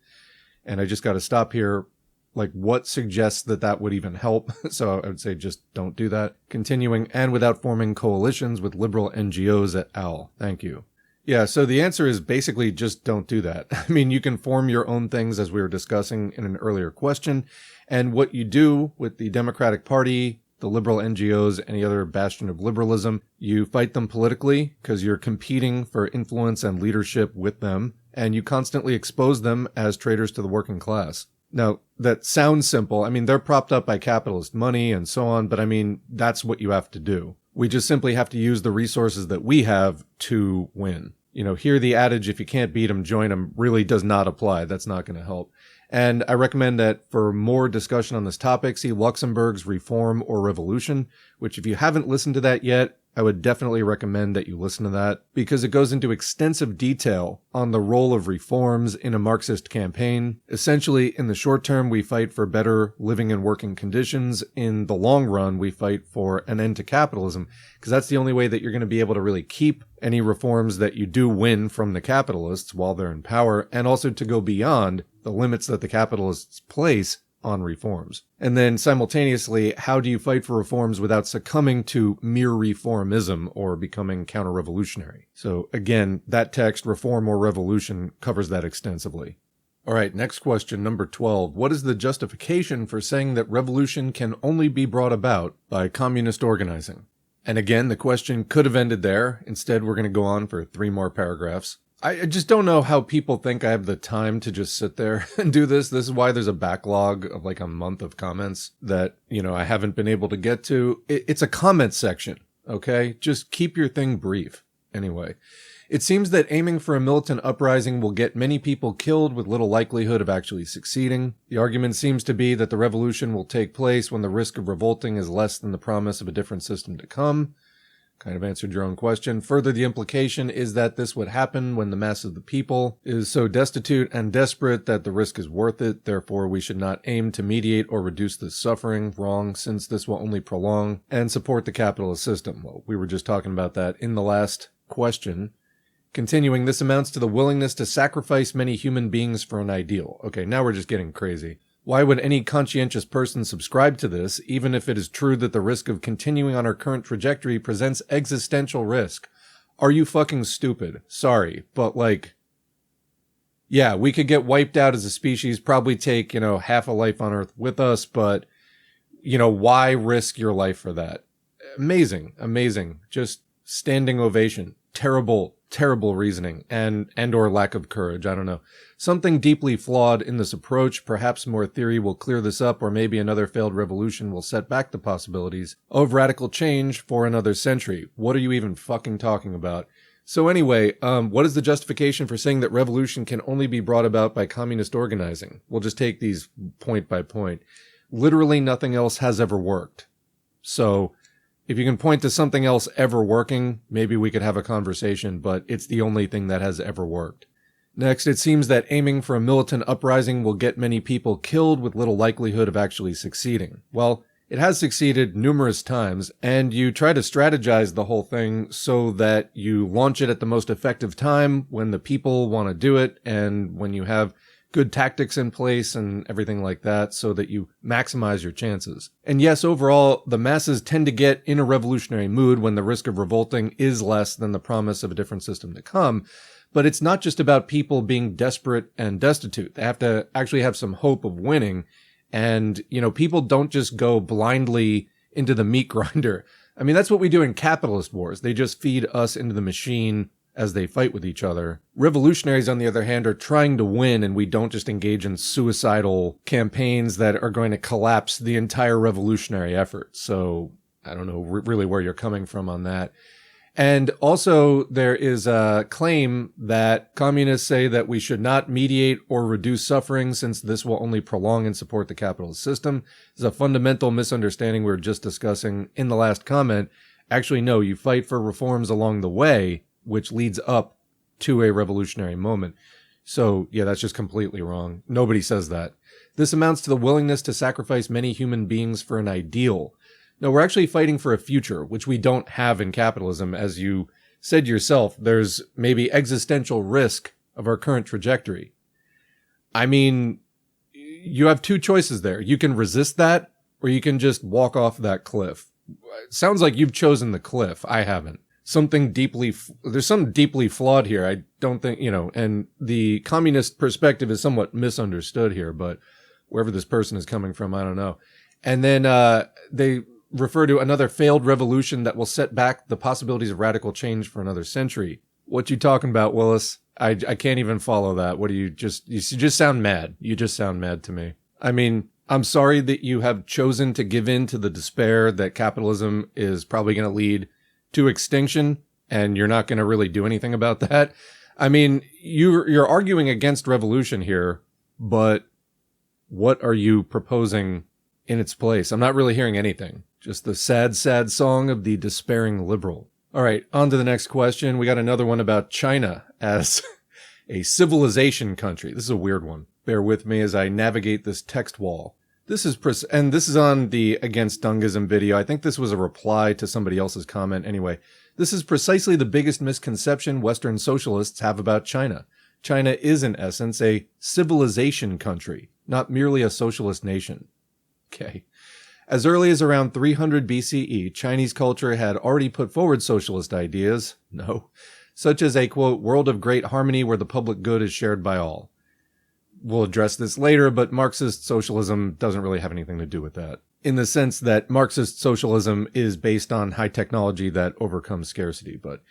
And I just got to stop here. Like, what suggests that that would even help? So I would say just don't do that. Continuing, and without forming coalitions with liberal NGOs et al. Thank you. Yeah, so the answer is basically just don't do that. I mean, you can form your own things as we were discussing in an earlier question. And what you do with the Democratic Party, the liberal NGOs, any other bastion of liberalism, you fight them politically because you're competing for influence and leadership with them. And you constantly expose them as traitors to the working class. Now, that sounds simple. I mean, they're propped up by capitalist money and so on, but I mean, that's what you have to do. We just simply have to use the resources that we have to win. You know, here the adage, if you can't beat them, join them, really does not apply. That's not going to help. And I recommend that for more discussion on this topic, see Luxemburg's Reform or Revolution, which if you haven't listened to that yet, I would definitely recommend that you listen to that because it goes into extensive detail on the role of reforms in a Marxist campaign. Essentially, in the short term, we fight for better living and working conditions. In the long run, we fight for an end to capitalism because that's the only way that you're going to be able to really keep any reforms that you do win from the capitalists while they're in power, and also to go beyond the limits that the capitalists place on reforms. And then simultaneously, how do you fight for reforms without succumbing to mere reformism or becoming counter-revolutionary? So again, that text, Reform or Revolution, covers that extensively. All right, next question, number 12. What is the justification for saying that revolution can only be brought about by communist organizing? And again, the question could have ended there. Instead, we're going to go on for 3 more paragraphs. I just don't know how people think I have the time to just sit there and do this. This is why there's a backlog of like a month of comments that, you know, I haven't been able to get to. It's a comment section, okay? Just keep your thing brief. Anyway, it seems that aiming for a militant uprising will get many people killed with little likelihood of actually succeeding. The argument seems to be that the revolution will take place when the risk of revolting is less than the promise of a different system to come. Kind of answered your own question. Further, the implication is that this would happen when the mass of the people is so destitute and desperate that the risk is worth it. Therefore, we should not aim to mediate or reduce this suffering. Wrong, since this will only prolong and support the capitalist system. Well, we were just talking about that in the last question. Continuing, this amounts to the willingness to sacrifice many human beings for an ideal. Okay, now we're just getting crazy. Why would any conscientious person subscribe to this, even if it is true that the risk of continuing on our current trajectory presents existential risk? Are you fucking stupid? Sorry, but yeah, we could get wiped out as a species, probably take, half a life on Earth with us, but, why risk your life for that? Amazing, amazing. Just standing ovation. Terrible reasoning and or lack of courage. I don't know. Something deeply flawed in this approach. Perhaps more theory will clear this up, or maybe another failed revolution will set back the possibilities of radical change for another century. What are you even fucking talking about? So anyway, what is the justification for saying that revolution can only be brought about by communist organizing? We'll just take these point by point. Literally nothing else has ever worked. So if you can point to something else ever working, maybe we could have a conversation, but it's the only thing that has ever worked. Next, it seems that aiming for a militant uprising will get many people killed with little likelihood of actually succeeding. Well, it has succeeded numerous times, and you try to strategize the whole thing so that you launch it at the most effective time when the people want to do it, and when you have good tactics in place and everything like that so that you maximize your chances. And yes, overall, the masses tend to get in a revolutionary mood when the risk of revolting is less than the promise of a different system to come. But it's not just about people being desperate and destitute. They have to actually have some hope of winning. And, people don't just go blindly into the meat grinder. I mean, that's what we do in capitalist wars. They just feed us into the machine as they fight with each other. Revolutionaries, on the other hand, are trying to win, and we don't just engage in suicidal campaigns that are going to collapse the entire revolutionary effort. So I don't know really where you're coming from on that. And also, there is a claim that communists say that we should not mediate or reduce suffering since this will only prolong and support the capitalist system. This is a fundamental misunderstanding we were just discussing in the last comment. Actually, no, you fight for reforms along the way, which leads up to a revolutionary moment. So, yeah, that's just completely wrong. Nobody says that. This amounts to the willingness to sacrifice many human beings for an ideal. No, we're actually fighting for a future, which we don't have in capitalism. As you said yourself, there's maybe existential risk of our current trajectory. I mean, you have two choices there. You can resist that, or you can just walk off that cliff. It sounds like you've chosen the cliff. I haven't. There's something deeply flawed here. I don't think, and the communist perspective is somewhat misunderstood here, but wherever this person is coming from, I don't know. And then they refer to another failed revolution that will set back the possibilities of radical change for another century. What you talking about, Willis? I can't even follow that. What do you just sound mad. You just sound mad to me. I mean, I'm sorry that you have chosen to give in to the despair that capitalism is probably going to lead to extinction, and you're not going to really do anything about that. I mean, you're arguing against revolution here, but what are you proposing in its place? I'm not really hearing anything. Just the sad, sad song of the despairing liberal. All right, on to the next question. We got another one about China as a civilization country. This is a weird one. Bear with me as I navigate this text wall. This is on the Against Dungism video. I think this was a reply to somebody else's comment. Anyway, this is precisely the biggest misconception Western socialists have about China. China is, in essence, a civilization country, not merely a socialist nation. Okay. As early as around 300 BCE, Chinese culture had already put forward socialist ideas, such as a, quote, world of great harmony where the public good is shared by all. We'll address this later, but Marxist socialism doesn't really have anything to do with that, in the sense that Marxist socialism is based on high technology that overcomes scarcity. But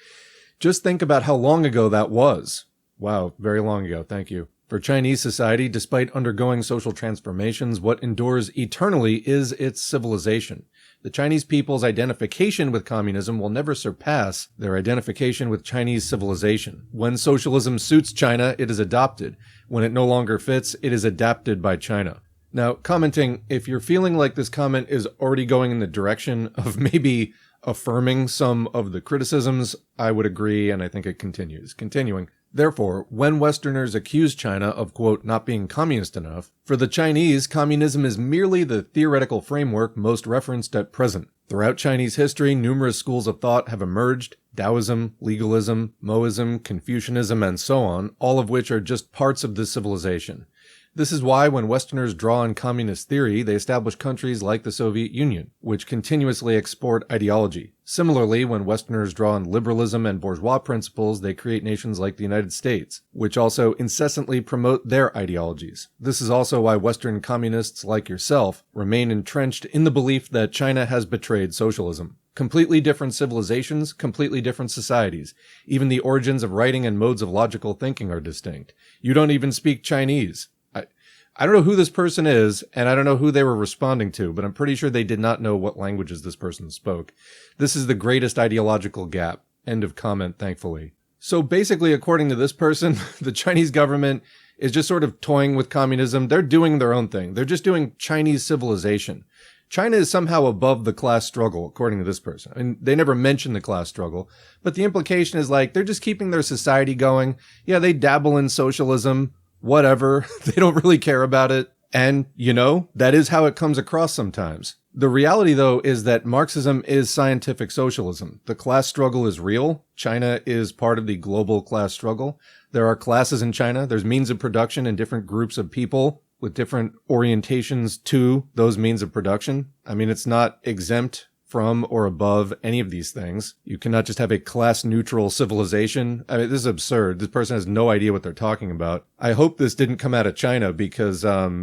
just think about how long ago that was. Wow, very long ago. Thank you. For Chinese society, despite undergoing social transformations, what endures eternally is its civilization. The Chinese people's identification with communism will never surpass their identification with Chinese civilization. When socialism suits China, it is adopted. When it no longer fits, it is adapted by China. Now, commenting, if you're feeling like this comment is already going in the direction of maybe affirming some of the criticisms, I would agree, and I think it continues. Continuing. Therefore, when Westerners accuse China of, quote, not being communist enough, for the Chinese, communism is merely the theoretical framework most referenced at present. Throughout Chinese history, numerous schools of thought have emerged: Taoism, legalism, Moism, Confucianism, and so on, all of which are just parts of this civilization. This is why when Westerners draw on communist theory, they establish countries like the Soviet Union, which continuously export ideology. Similarly, when Westerners draw on liberalism and bourgeois principles, they create nations like the United States, which also incessantly promote their ideologies. This is also why Western communists like yourself remain entrenched in the belief that China has betrayed socialism. Completely different civilizations, completely different societies. Even the origins of writing and modes of logical thinking are distinct. You don't even speak Chinese. I don't know who this person is, and I don't know who they were responding to, but I'm pretty sure they did not know what languages this person spoke. This is the greatest ideological gap. End of comment, thankfully. So basically, according to this person, the Chinese government is just sort of toying with communism. They're doing their own thing. They're just doing Chinese civilization. China is somehow above the class struggle, according to this person. And they never mention the class struggle, but the implication is like, they're just keeping their society going. Yeah, they dabble in socialism. Whatever, they don't really care about it. And, that is how it comes across sometimes. The reality, though, is that Marxism is scientific socialism. The class struggle is real. China is part of the global class struggle. There are classes in China. There's means of production and different groups of people with different orientations to those means of production. I mean, it's not exempt from or above any of these things. You cannot just have a class-neutral civilization. I mean, this is absurd. This person has no idea what they're talking about. I hope this didn't come out of China because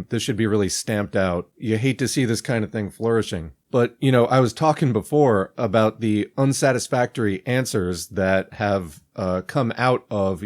this should be really stamped out. You hate to see this kind of thing flourishing. But, I was talking before about the unsatisfactory answers that have come out of,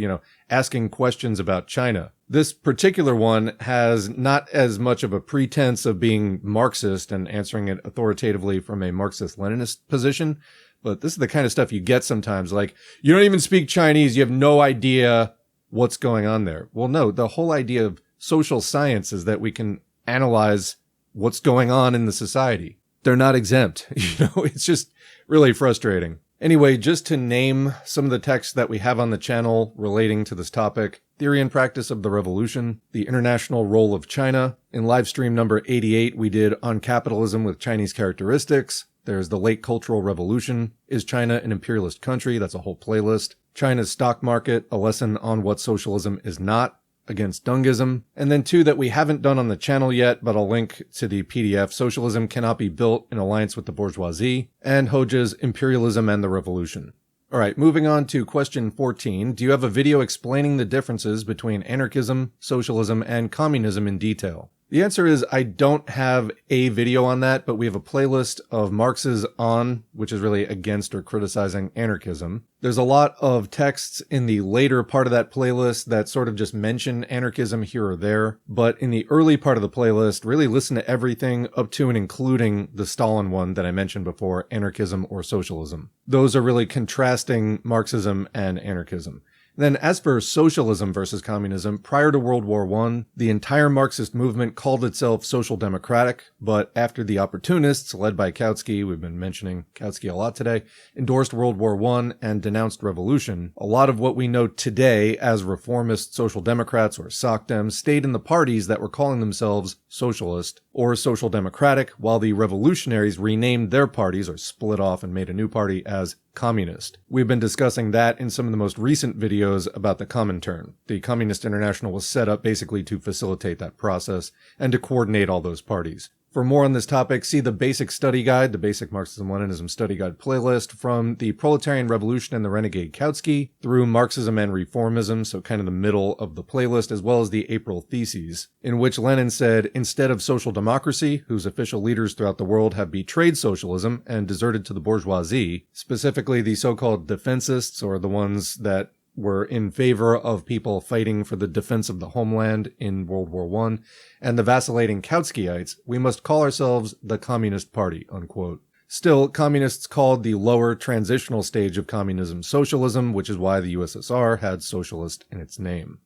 asking questions about China. This particular one has not as much of a pretense of being Marxist and answering it authoritatively from a Marxist-Leninist position, but this is the kind of stuff you get sometimes, like, you don't even speak Chinese, you have no idea what's going on there. Well, no, the whole idea of social science is that we can analyze what's going on in the society. They're not exempt, it's just really frustrating. Anyway, just to name some of the texts that we have on the channel relating to this topic: Theory and Practice of the Revolution, The International Role of China. In livestream number 88, we did On Capitalism with Chinese Characteristics. There's The Late Cultural Revolution, Is China an Imperialist Country? That's a whole playlist. China's Stock Market, A Lesson on What Socialism Is Not, Against Dungism. And then two that we haven't done on the channel yet, but I'll link to the PDF: Socialism Cannot Be Built in Alliance with the Bourgeoisie, and Hoja's Imperialism and the Revolution. Alright, moving on to question 14. Do you have a video explaining the differences between anarchism, socialism, and communism in detail? The answer is I don't have a video on that, but we have a playlist of Marx's On, which is really against or criticizing anarchism. There's a lot of texts in the later part of that playlist that sort of just mention anarchism here or there, but in the early part of the playlist, really listen to everything up to and including the Stalin one that I mentioned before, anarchism or socialism. Those are really contrasting Marxism and anarchism. Then as for socialism versus communism, prior to World War I, the entire Marxist movement called itself social democratic, but after the opportunists, led by Kautsky, we've been mentioning Kautsky a lot today, endorsed World War I and denounced revolution, a lot of what we know today as reformist social democrats or SOCDEM stayed in the parties that were calling themselves socialist or social democratic, while the revolutionaries renamed their parties or split off and made a new party as communist. We've been discussing that in some of the most recent videos about the Comintern. The Communist International was set up basically to facilitate that process and to coordinate all those parties. For more on this topic, see the Basic Study Guide, the Basic Marxism-Leninism Study Guide playlist, from the Proletarian Revolution and the Renegade Kautsky through Marxism and Reformism, so kind of the middle of the playlist, as well as the April Theses, in which Lenin said, instead of social democracy, whose official leaders throughout the world have betrayed socialism and deserted to the bourgeoisie, specifically the so-called defensists, or the ones that were in favor of people fighting for the defense of the homeland in World War I, and the vacillating Kautskyites, we must call ourselves the Communist Party, unquote. Still, communists called the lower transitional stage of communism socialism, which is why the USSR had socialist in its name.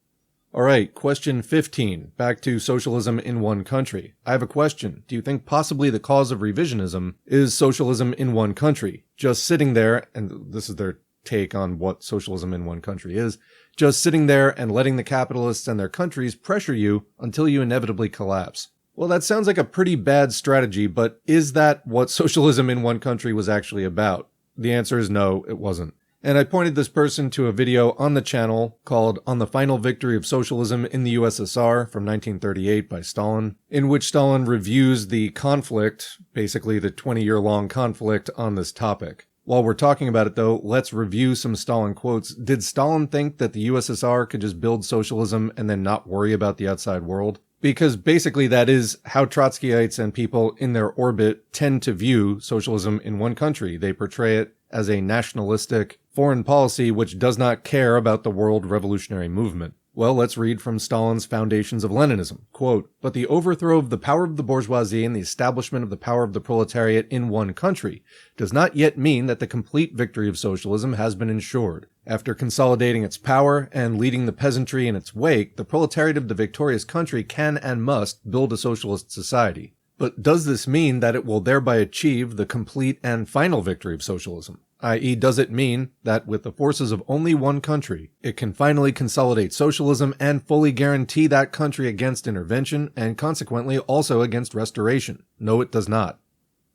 Alright, question 15. Back to socialism in one country. I have a question. Do you think possibly the cause of revisionism is socialism in one country? Just sitting there, and this is their take on what socialism in one country is, just sitting there and letting the capitalists and their countries pressure you until you inevitably collapse. Well, that sounds like a pretty bad strategy, but is that what socialism in one country was actually about? The answer is no, it wasn't. And I pointed this person to a video on the channel called On the Final Victory of Socialism in the USSR from 1938 by Stalin, in which Stalin reviews the conflict, basically the 20-year-long conflict on this topic. While we're talking about it though, let's review some Stalin quotes. Did Stalin think that the USSR could just build socialism and then not worry about the outside world? Because basically that is how Trotskyites and people in their orbit tend to view socialism in one country. They portray it as a nationalistic foreign policy which does not care about the world revolutionary movement. Well, let's read from Stalin's Foundations of Leninism. Quote, "But the overthrow of the power of the bourgeoisie and the establishment of the power of the proletariat in one country does not yet mean that the complete victory of socialism has been ensured. After consolidating its power and leading the peasantry in its wake, the proletariat of the victorious country can and must build a socialist society. But does this mean that it will thereby achieve the complete and final victory of socialism? I.e., does it mean that with the forces of only one country, it can finally consolidate socialism and fully guarantee that country against intervention and consequently also against restoration? No, it does not."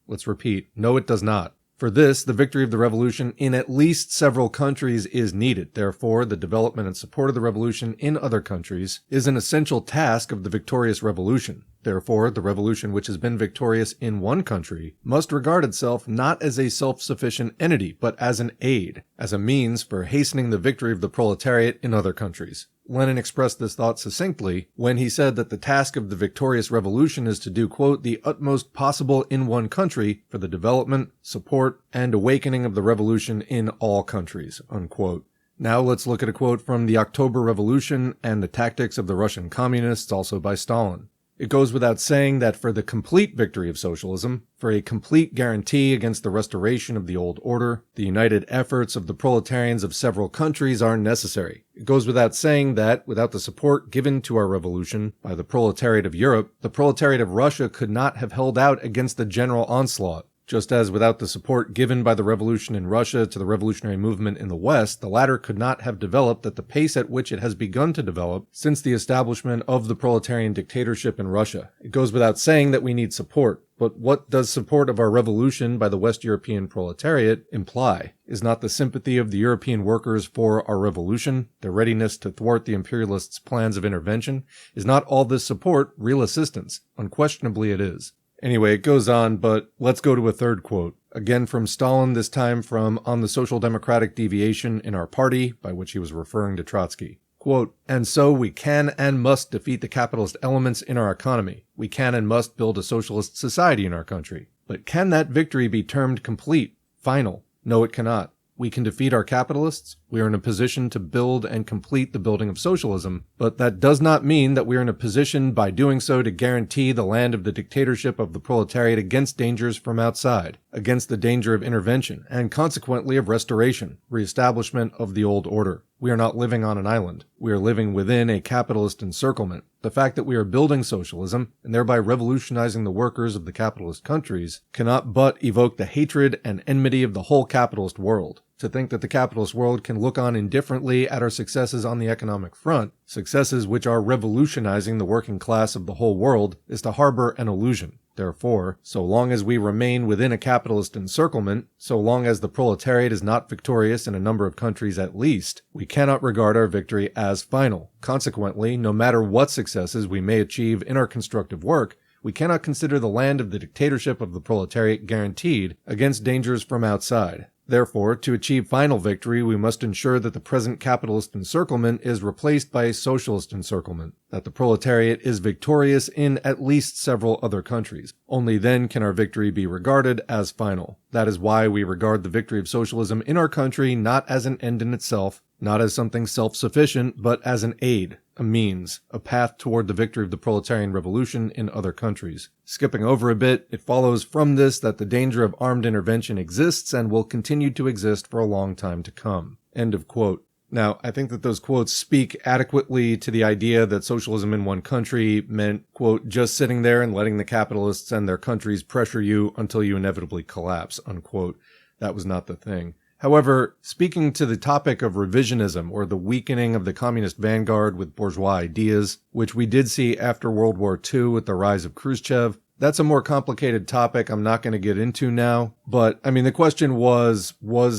Let's repeat, no, it does not. For this, the victory of the revolution in at least several countries is needed. Therefore, the development and support of the revolution in other countries is an essential task of the victorious revolution. Therefore, the revolution which has been victorious in one country must regard itself not as a self-sufficient entity, but as an aid, as a means for hastening the victory of the proletariat in other countries. Lenin expressed this thought succinctly when he said that the task of the victorious revolution is to do, quote, "the utmost possible in one country for the development, support, and awakening of the revolution in all countries," unquote. Now let's look at a quote from the October Revolution and the Tactics of the Russian Communists, also by Stalin. It goes without saying that for the complete victory of socialism, for a complete guarantee against the restoration of the old order, the united efforts of the proletarians of several countries are necessary. It goes without saying that, without the support given to our revolution by the proletariat of Europe, the proletariat of Russia could not have held out against the general onslaught. Just as without the support given by the revolution in Russia to the revolutionary movement in the West, the latter could not have developed at the pace at which it has begun to develop since the establishment of the proletarian dictatorship in Russia. It goes without saying that we need support. But what does support of our revolution by the West European proletariat imply? Is not the sympathy of the European workers for our revolution, their readiness to thwart the imperialists' plans of intervention? Is not all this support real assistance? Unquestionably it is. Anyway, it goes on, but let's go to a third quote. Again from Stalin, this time from On the Social Democratic Deviation in Our Party, by which he was referring to Trotsky. Quote, "And so we can and must defeat the capitalist elements in our economy. We can and must build a socialist society in our country. But can that victory be termed complete, final? No, it cannot. We can defeat our capitalists. We are in a position to build and complete the building of socialism, but that does not mean that we are in a position by doing so to guarantee the land of the dictatorship of the proletariat against dangers from outside, against the danger of intervention, and consequently of restoration, reestablishment of the old order. We are not living on an island. We are living within a capitalist encirclement. The fact that we are building socialism, and thereby revolutionizing the workers of the capitalist countries, cannot but evoke the hatred and enmity of the whole capitalist world. To think that the capitalist world can look on indifferently at our successes on the economic front, successes which are revolutionizing the working class of the whole world, is to harbor an illusion. Therefore, so long as we remain within a capitalist encirclement, so long as the proletariat is not victorious in a number of countries at least, we cannot regard our victory as final. Consequently, no matter what successes we may achieve in our constructive work, we cannot consider the land of the dictatorship of the proletariat guaranteed against dangers from outside. Therefore, to achieve final victory, we must ensure that the present capitalist encirclement is replaced by a socialist encirclement, that the proletariat is victorious in at least several other countries. Only then can our victory be regarded as final. That is why we regard the victory of socialism in our country not as an end in itself, not as something self-sufficient, but as an aid, a means, a path toward the victory of the proletarian revolution in other countries. Skipping over a bit, it follows from this that the danger of armed intervention exists and will continue to exist for a long time to come. End of quote. Now, I think that those quotes speak adequately to the idea that socialism in one country meant, quote, just sitting there and letting the capitalists and their countries pressure you until you inevitably collapse, unquote. That was not the thing. However, speaking to the topic of revisionism, or the weakening of the communist vanguard with bourgeois ideas, which we did see after World War II with the rise of Khrushchev, that's a more complicated topic I'm not going to get into now. But, the question was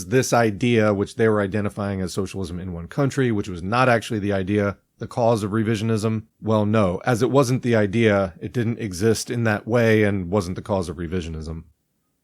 this idea, which they were identifying as socialism in one country, which was not actually the idea, the cause of revisionism? Well, no. As it wasn't the idea, it didn't exist in that way and wasn't the cause of revisionism.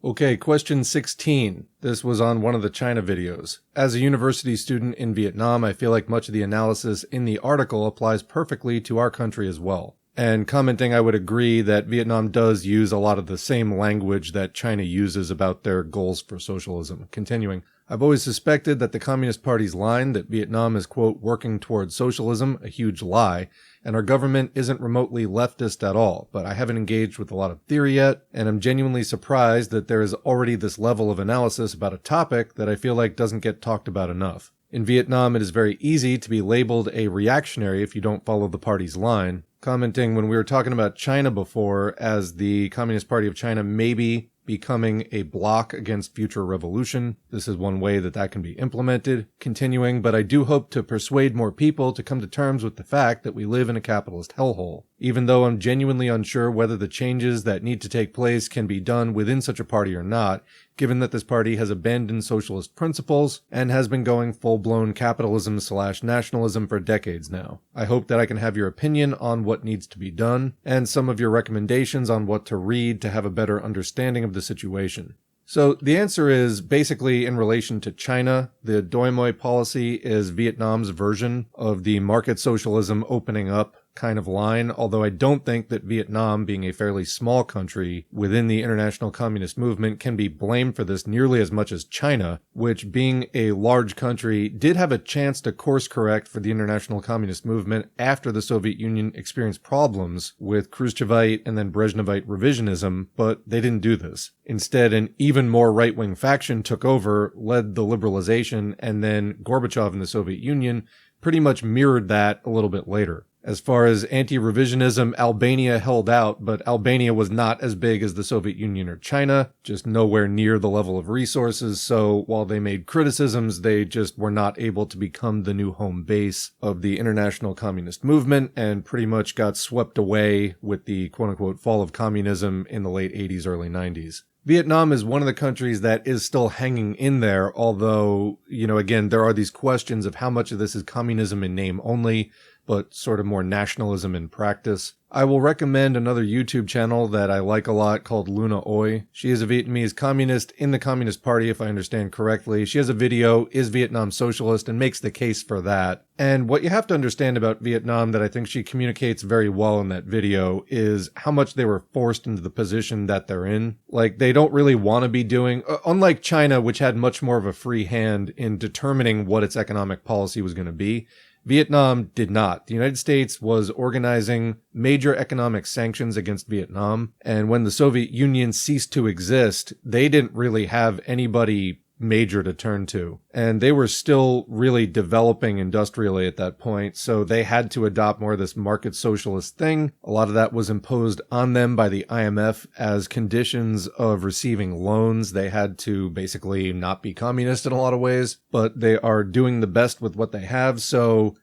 Okay, question 16. This was on one of the China videos. As a university student in Vietnam, I feel like much of the analysis in the article applies perfectly to our country as well. And commenting, I would agree that Vietnam does use a lot of the same language that China uses about their goals for socialism. Continuing, I've always suspected that the Communist Party's line that Vietnam is, quote, working towards socialism, a huge lie, and our government isn't remotely leftist at all, but I haven't engaged with a lot of theory yet, and I'm genuinely surprised that there is already this level of analysis about a topic that I feel like doesn't get talked about enough. In Vietnam, it is very easy to be labeled a reactionary if you don't follow the party's line. Commenting, when we were talking about China before, as the Communist Party of China maybe becoming a bloc against future revolution. This is one way that that can be implemented. Continuing, but I do hope to persuade more people to come to terms with the fact that we live in a capitalist hellhole. Even though I'm genuinely unsure whether the changes that need to take place can be done within such a party or not, given that this party has abandoned socialist principles and has been going full-blown capitalism/nationalism for decades now. I hope that I can have your opinion on what needs to be done, and some of your recommendations on what to read to have a better understanding of the situation. So the answer is basically in relation to China. The Doi Moi policy is Vietnam's version of the market socialism opening up kind of line, although I don't think that Vietnam, being a fairly small country within the international communist movement, can be blamed for this nearly as much as China, which, being a large country, did have a chance to course correct for the international communist movement after the Soviet Union experienced problems with Khrushchevite and then Brezhnevite revisionism, but they didn't do this. Instead, an even more right-wing faction took over, led the liberalization, and then Gorbachev in the Soviet Union pretty much mirrored that a little bit later. As far as anti-revisionism, Albania held out, but Albania was not as big as the Soviet Union or China, just nowhere near the level of resources, so while they made criticisms, they just were not able to become the new home base of the international communist movement, and pretty much got swept away with the quote-unquote fall of communism in the late 80s, early 90s. Vietnam is one of the countries that is still hanging in there, although, again, there are these questions of how much of this is communism in name only, but sort of more nationalism in practice. I will recommend another YouTube channel that I like a lot called Luna Oi. She is a Vietnamese communist in the Communist Party, if I understand correctly. She has a video, Is Vietnam Socialist?, and makes the case for that. And what you have to understand about Vietnam that I think she communicates very well in that video is how much they were forced into the position that they're in. Like, they don't really want to be doing, unlike China, which had much more of a free hand in determining what its economic policy was going to be. Vietnam did not. The United States was organizing major economic sanctions against Vietnam, and when the Soviet Union ceased to exist, they didn't really have anybody major to turn to. And they were still really developing industrially at that point, so they had to adopt more of this market socialist thing. A lot of that was imposed on them by the IMF as conditions of receiving loans. They had to basically not be communist in a lot of ways, but they are doing the best with what they have, so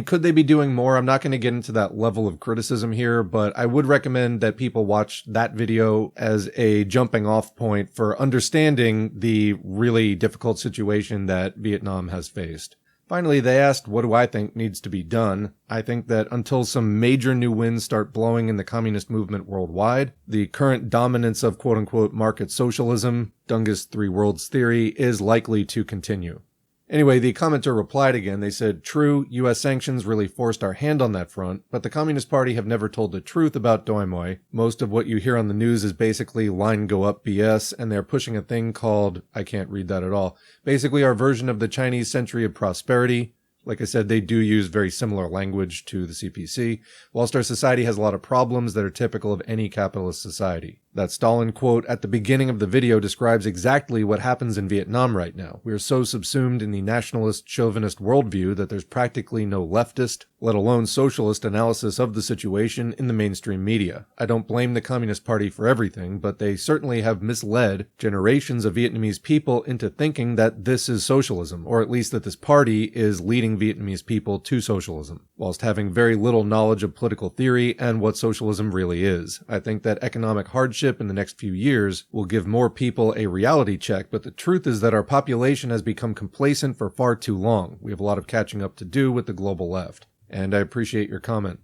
could they be doing more? I'm not going to get into that level of criticism here, but I would recommend that people watch that video as a jumping off point for understanding the really difficult situation that Vietnam has faced. Finally, they asked, what do I think needs to be done? I think that until some major new winds start blowing in the communist movement worldwide, the current dominance of quote-unquote market socialism, Dungus Three Worlds theory, is likely to continue. Anyway, the commenter replied again. They said, true, US sanctions really forced our hand on that front, but the Communist Party have never told the truth about doi moi. Most of what you hear on the news is basically line go up BS, and they're pushing a thing called, I can't read that at all, basically our version of the Chinese Century of Prosperity. Like I said, they do use very similar language to the CPC, whilst our society has a lot of problems that are typical of any capitalist society. That Stalin quote at the beginning of the video describes exactly what happens in Vietnam right now. We are so subsumed in the nationalist, chauvinist worldview that there's practically no leftist, let alone socialist analysis of the situation in the mainstream media. I don't blame the Communist Party for everything, but they certainly have misled generations of Vietnamese people into thinking that this is socialism, or at least that this party is leading Vietnamese people to socialism, whilst having very little knowledge of political theory and what socialism really is. I think that economic hardship in the next few years will give more people a reality check, but the truth is that our population has become complacent for far too long. We have a lot of catching up to do with the global left. And I appreciate your comment.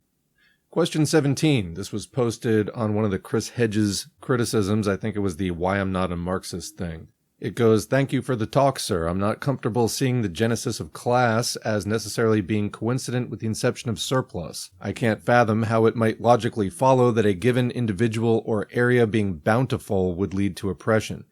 Question 17. This was posted on one of the Chris Hedges criticisms. I think it was the why I'm not a Marxist thing. It goes, thank you for the talk, sir. I'm not comfortable seeing the genesis of class as necessarily being coincident with the inception of surplus. I can't fathom how it might logically follow that a given individual or area being bountiful would lead to oppression.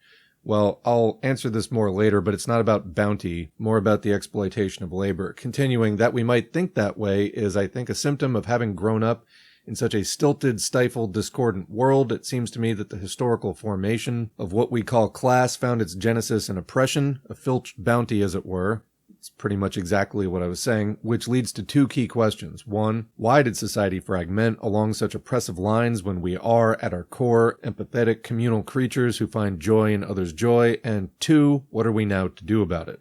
Well, I'll answer this more later, but it's not about bounty, more about the exploitation of labor. Continuing, that we might think that way is, I think, a symptom of having grown up in such a stilted, stifled, discordant world. It seems to me that the historical formation of what we call class found its genesis in oppression, a filched bounty as it were. It's pretty much exactly what I was saying, which leads to two key questions. One, why did society fragment along such oppressive lines when we are, at our core, empathetic, communal creatures who find joy in others' joy? And two, what are we now to do about it?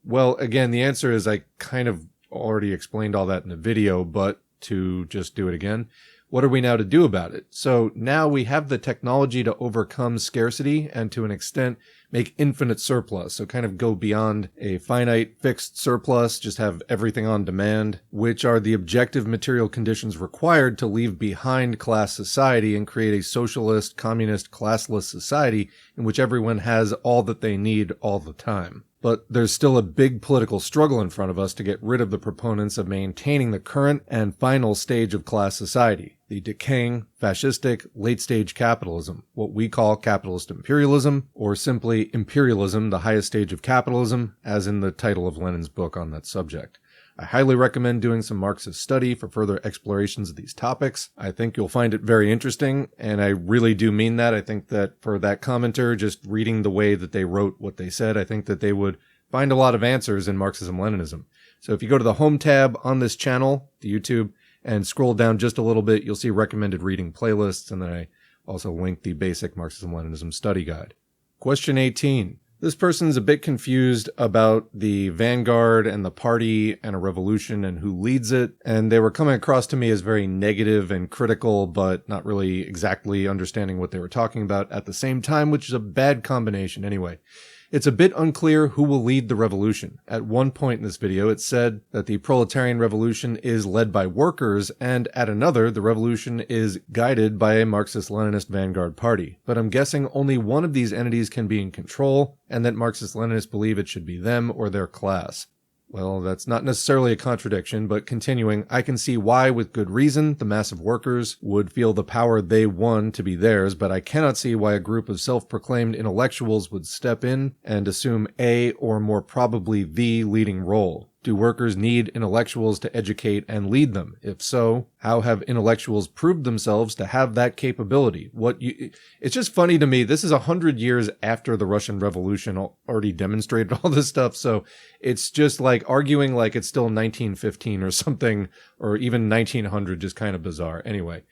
Well, again, the answer is I kind of already explained all that in the video, but to just do it again. What are we now to do about it? So now we have the technology to overcome scarcity and to an extent make infinite surplus. So kind of go beyond a finite fixed surplus, just have everything on demand, which are the objective material conditions required to leave behind class society and create a socialist, communist, classless society in which everyone has all that they need all the time. But there's still a big political struggle in front of us to get rid of the proponents of maintaining the current and final stage of class society, the decaying, fascistic, late-stage capitalism, what we call capitalist imperialism, or simply imperialism, the highest stage of capitalism, as in the title of Lenin's book on that subject. I highly recommend doing some Marxist study for further explorations of these topics. I think you'll find it very interesting, and I really do mean that. I think that for that commenter, just reading the way that they wrote what they said, I think that they would find a lot of answers in Marxism-Leninism. So if you go to the home tab on this channel, the YouTube, and scroll down just a little bit, you'll see recommended reading playlists, and then I also link the basic Marxism-Leninism study guide. Question 18. This person's a bit confused about the vanguard and the party and a revolution and who leads it, and they were coming across to me as very negative and critical, but not really exactly understanding what they were talking about at the same time, which is a bad combination anyway. It's a bit unclear who will lead the revolution. At one point in this video, it said that the proletarian revolution is led by workers, and at another, the revolution is guided by a Marxist-Leninist vanguard party. But I'm guessing only one of these entities can be in control, and that Marxist-Leninists believe it should be them or their class. Well, that's not necessarily a contradiction, but continuing, I can see why, with good reason, the mass of workers would feel the power they won to be theirs, but I cannot see why a group of self-proclaimed intellectuals would step in and assume a, or more probably the, leading role. Do workers need intellectuals to educate and lead them? If so, how have intellectuals proved themselves to have that capability? It's just funny to me. This is 100 years after the Russian Revolution already demonstrated all this stuff. So it's just like arguing like it's still 1915 or something, or even 1900, just kind of bizarre. Anyway,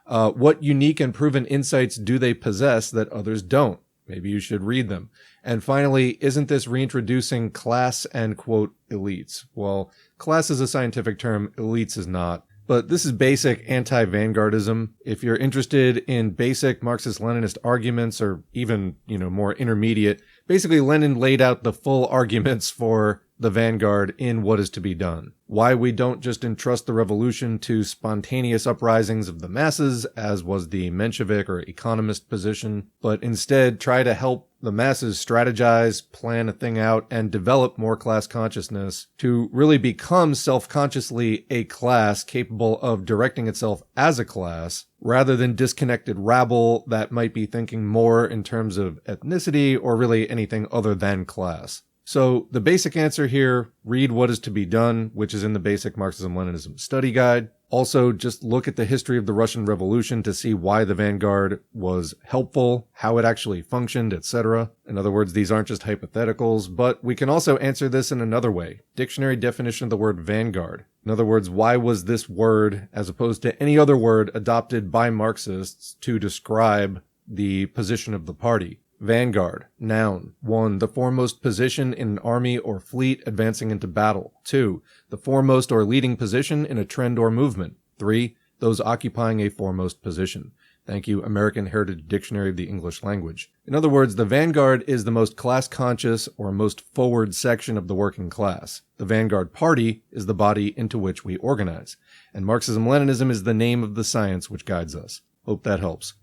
what unique and proven insights do they possess that others don't? Maybe you should read them. And finally, isn't this reintroducing class and, quote, elites? Well, class is a scientific term, elites is not. But this is basic anti-vanguardism. If you're interested in basic Marxist-Leninist arguments, or even, more intermediate, basically Lenin laid out the full arguments for the vanguard in what is to be done. Why we don't just entrust the revolution to spontaneous uprisings of the masses, as was the Menshevik or economist position, but instead try to help the masses strategize, plan a thing out, and develop more class consciousness to really become self-consciously a class capable of directing itself as a class, rather than disconnected rabble that might be thinking more in terms of ethnicity or really anything other than class. So the basic answer here, read What is to be Done, which is in the basic Marxism-Leninism study guide. Also, just look at the history of the Russian Revolution to see why the vanguard was helpful, how it actually functioned, etc. In other words, these aren't just hypotheticals, but we can also answer this in another way. Dictionary definition of the word vanguard. In other words, why was this word, as opposed to any other word, adopted by Marxists to describe the position of the party? Vanguard. Noun. 1. The foremost position in an army or fleet advancing into battle. 2. The foremost or leading position in a trend or movement. 3. Those occupying a foremost position. Thank you, American Heritage Dictionary of the English Language. In other words, the vanguard is the most class-conscious or most forward section of the working class. The vanguard party is the body into which we organize. And Marxism-Leninism is the name of the science which guides us. Hope that helps.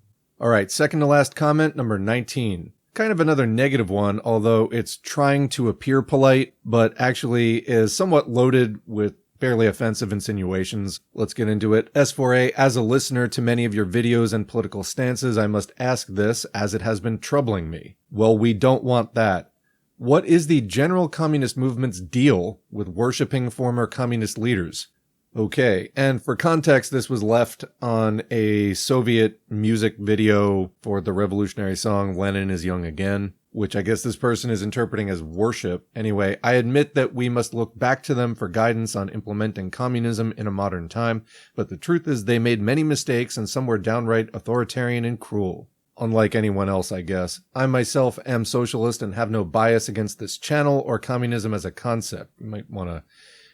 Alright, second to last comment, number 19. Kind of another negative one, although it's trying to appear polite, but actually is somewhat loaded with fairly offensive insinuations. Let's get into it. S4A, as a listener to many of your videos and political stances, I must ask this, as it has been troubling me. Well, we don't want that. What is the general communist movement's deal with worshipping former communist leaders? Okay, and for context, this was left on a Soviet music video for the revolutionary song Lenin is Young Again, which I guess this person is interpreting as worship. Anyway, I admit that we must look back to them for guidance on implementing communism in a modern time, but the truth is they made many mistakes and some were downright authoritarian and cruel. Unlike anyone else, I guess. I myself am socialist and have no bias against this channel or communism as a concept. You might want to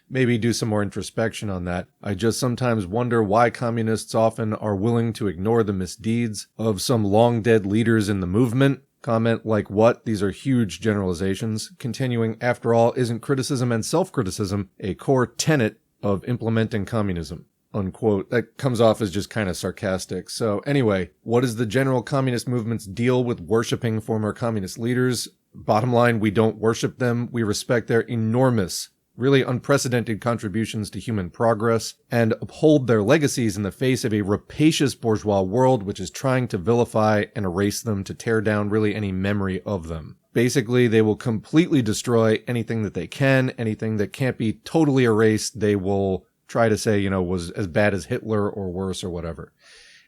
maybe do some more introspection on that. I just sometimes wonder why communists often are willing to ignore the misdeeds of some long-dead leaders in the movement. Comment like what? These are huge generalizations. Continuing, after all, isn't criticism and self-criticism a core tenet of implementing communism? Unquote. That comes off as just kind of sarcastic. So anyway, what is the general communist movement's deal with worshipping former communist leaders? Bottom line, we don't worship them. We respect their enormous, really unprecedented contributions to human progress, and uphold their legacies in the face of a rapacious bourgeois world which is trying to vilify and erase them, to tear down really any memory of them. Basically, they will completely destroy anything that they can. Anything that can't be totally erased, they will try to say, was as bad as Hitler or worse or whatever.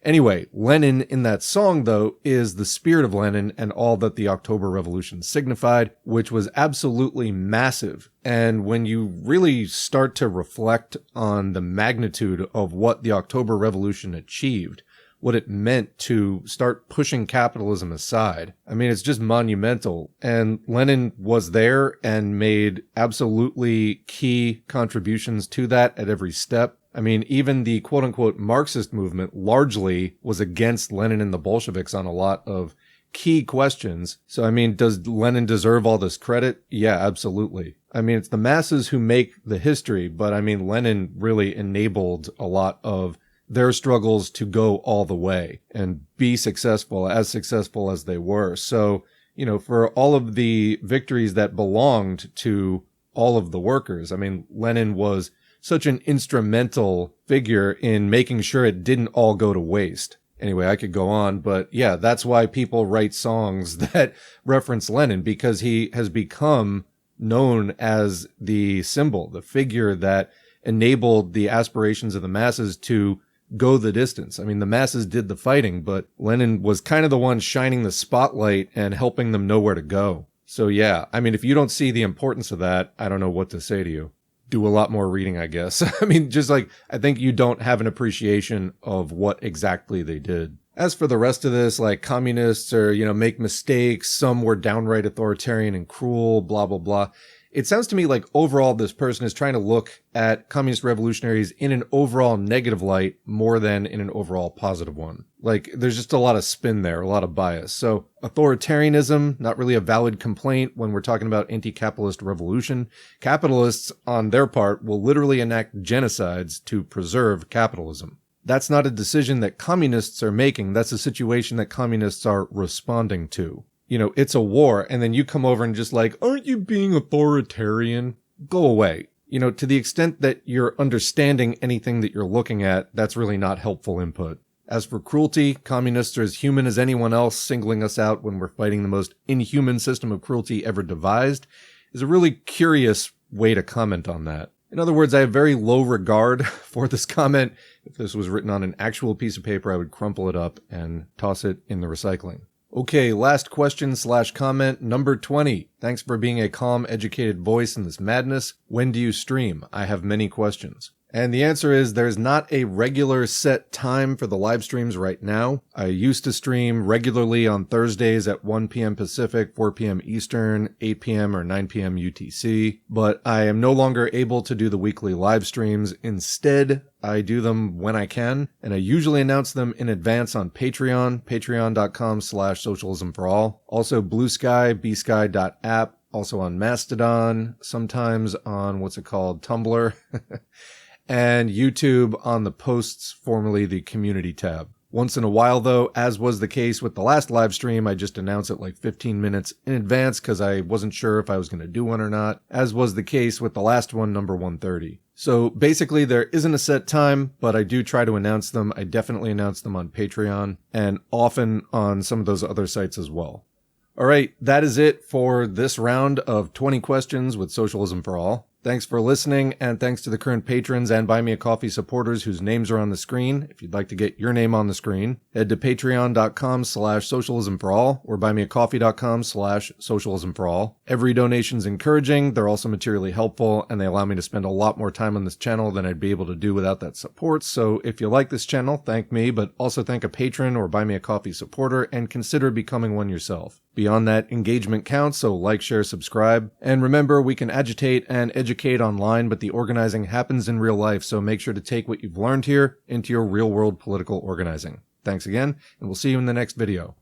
Anyway, Lenin in that song, though, is the spirit of Lenin and all that the October Revolution signified, which was absolutely massive. And when you really start to reflect on the magnitude of what the October Revolution achieved, what it meant to start pushing capitalism aside, I mean, it's just monumental. And Lenin was there and made absolutely key contributions to that at every step. I mean, even the quote-unquote Marxist movement largely was against Lenin and the Bolsheviks on a lot of key questions. So, I mean, does Lenin deserve all this credit? Yeah, absolutely. I mean, it's the masses who make the history, but I mean, Lenin really enabled a lot of their struggles to go all the way and be successful as they were. So, for all of the victories that belonged to all of the workers, I mean, Lenin was such an instrumental figure in making sure it didn't all go to waste. Anyway, I could go on, but yeah, that's why people write songs that reference Lenin, because he has become known as the symbol, the figure that enabled the aspirations of the masses to go the distance. I mean, the masses did the fighting, but Lenin was kind of the one shining the spotlight and helping them know where to go. So yeah, I mean, if you don't see the importance of that, I don't know what to say to you. Do a lot more reading, I guess. I mean, I think you don't have an appreciation of what exactly they did. As for the rest of this, like communists make mistakes, some were downright authoritarian and cruel, blah, blah, blah. It sounds to me like overall this person is trying to look at communist revolutionaries in an overall negative light more than in an overall positive one. Like, there's just a lot of spin there, a lot of bias. So, authoritarianism, not really a valid complaint when we're talking about anti-capitalist revolution. Capitalists, on their part, will literally enact genocides to preserve capitalism. That's not a decision that communists are making. That's a situation that communists are responding to. You know, it's a war, and then you come over and just like, aren't you being authoritarian? Go away. You know, to the extent that you're understanding anything that you're looking at, that's really not helpful input. As for cruelty, communists are as human as anyone else. Singling us out when we're fighting the most inhuman system of cruelty ever devised is a really curious way to comment on that. In other words, I have very low regard for this comment. If this was written on an actual piece of paper, I would crumple it up and toss it in the recycling. Okay, last question/comment, number 20. Thanks for being a calm, educated voice in this madness. When do you stream? I have many questions. And the answer is there's not a regular set time for the live streams right now. I used to stream regularly on Thursdays at 1 p.m. Pacific, 4 p.m. Eastern, 8 p.m. or 9 p.m. UTC, but I am no longer able to do the weekly live streams. Instead, I do them when I can, and I usually announce them in advance on Patreon, patreon.com/socialismforall. Also Blue Sky, bsky.app, also on Mastodon, sometimes on Tumblr. And YouTube on the posts, formerly the community tab. Once in a while, though, as was the case with the last live stream, I just announced it like 15 minutes in advance because I wasn't sure if I was going to do one or not, as was the case with the last one, number 130. So basically, there isn't a set time, but I do try to announce them. I definitely announce them on Patreon and often on some of those other sites as well. All right, that is it for this round of 20 questions with Socialism for All. Thanks for listening, and thanks to the current patrons and Buy Me a Coffee supporters whose names are on the screen. If you'd like to get your name on the screen, head to patreon.com/socialismforall or buymeacoffee.com/socialismforall. Every donation's encouraging, they're also materially helpful, and they allow me to spend a lot more time on this channel than I'd be able to do without that support. So if you like this channel, thank me, but also thank a patron or Buy Me a Coffee supporter, and consider becoming one yourself. Beyond that, engagement counts, so like, share, subscribe. And remember, we can agitate and educate online, but the organizing happens in real life, so make sure to take what you've learned here into your real-world political organizing. Thanks again, and we'll see you in the next video.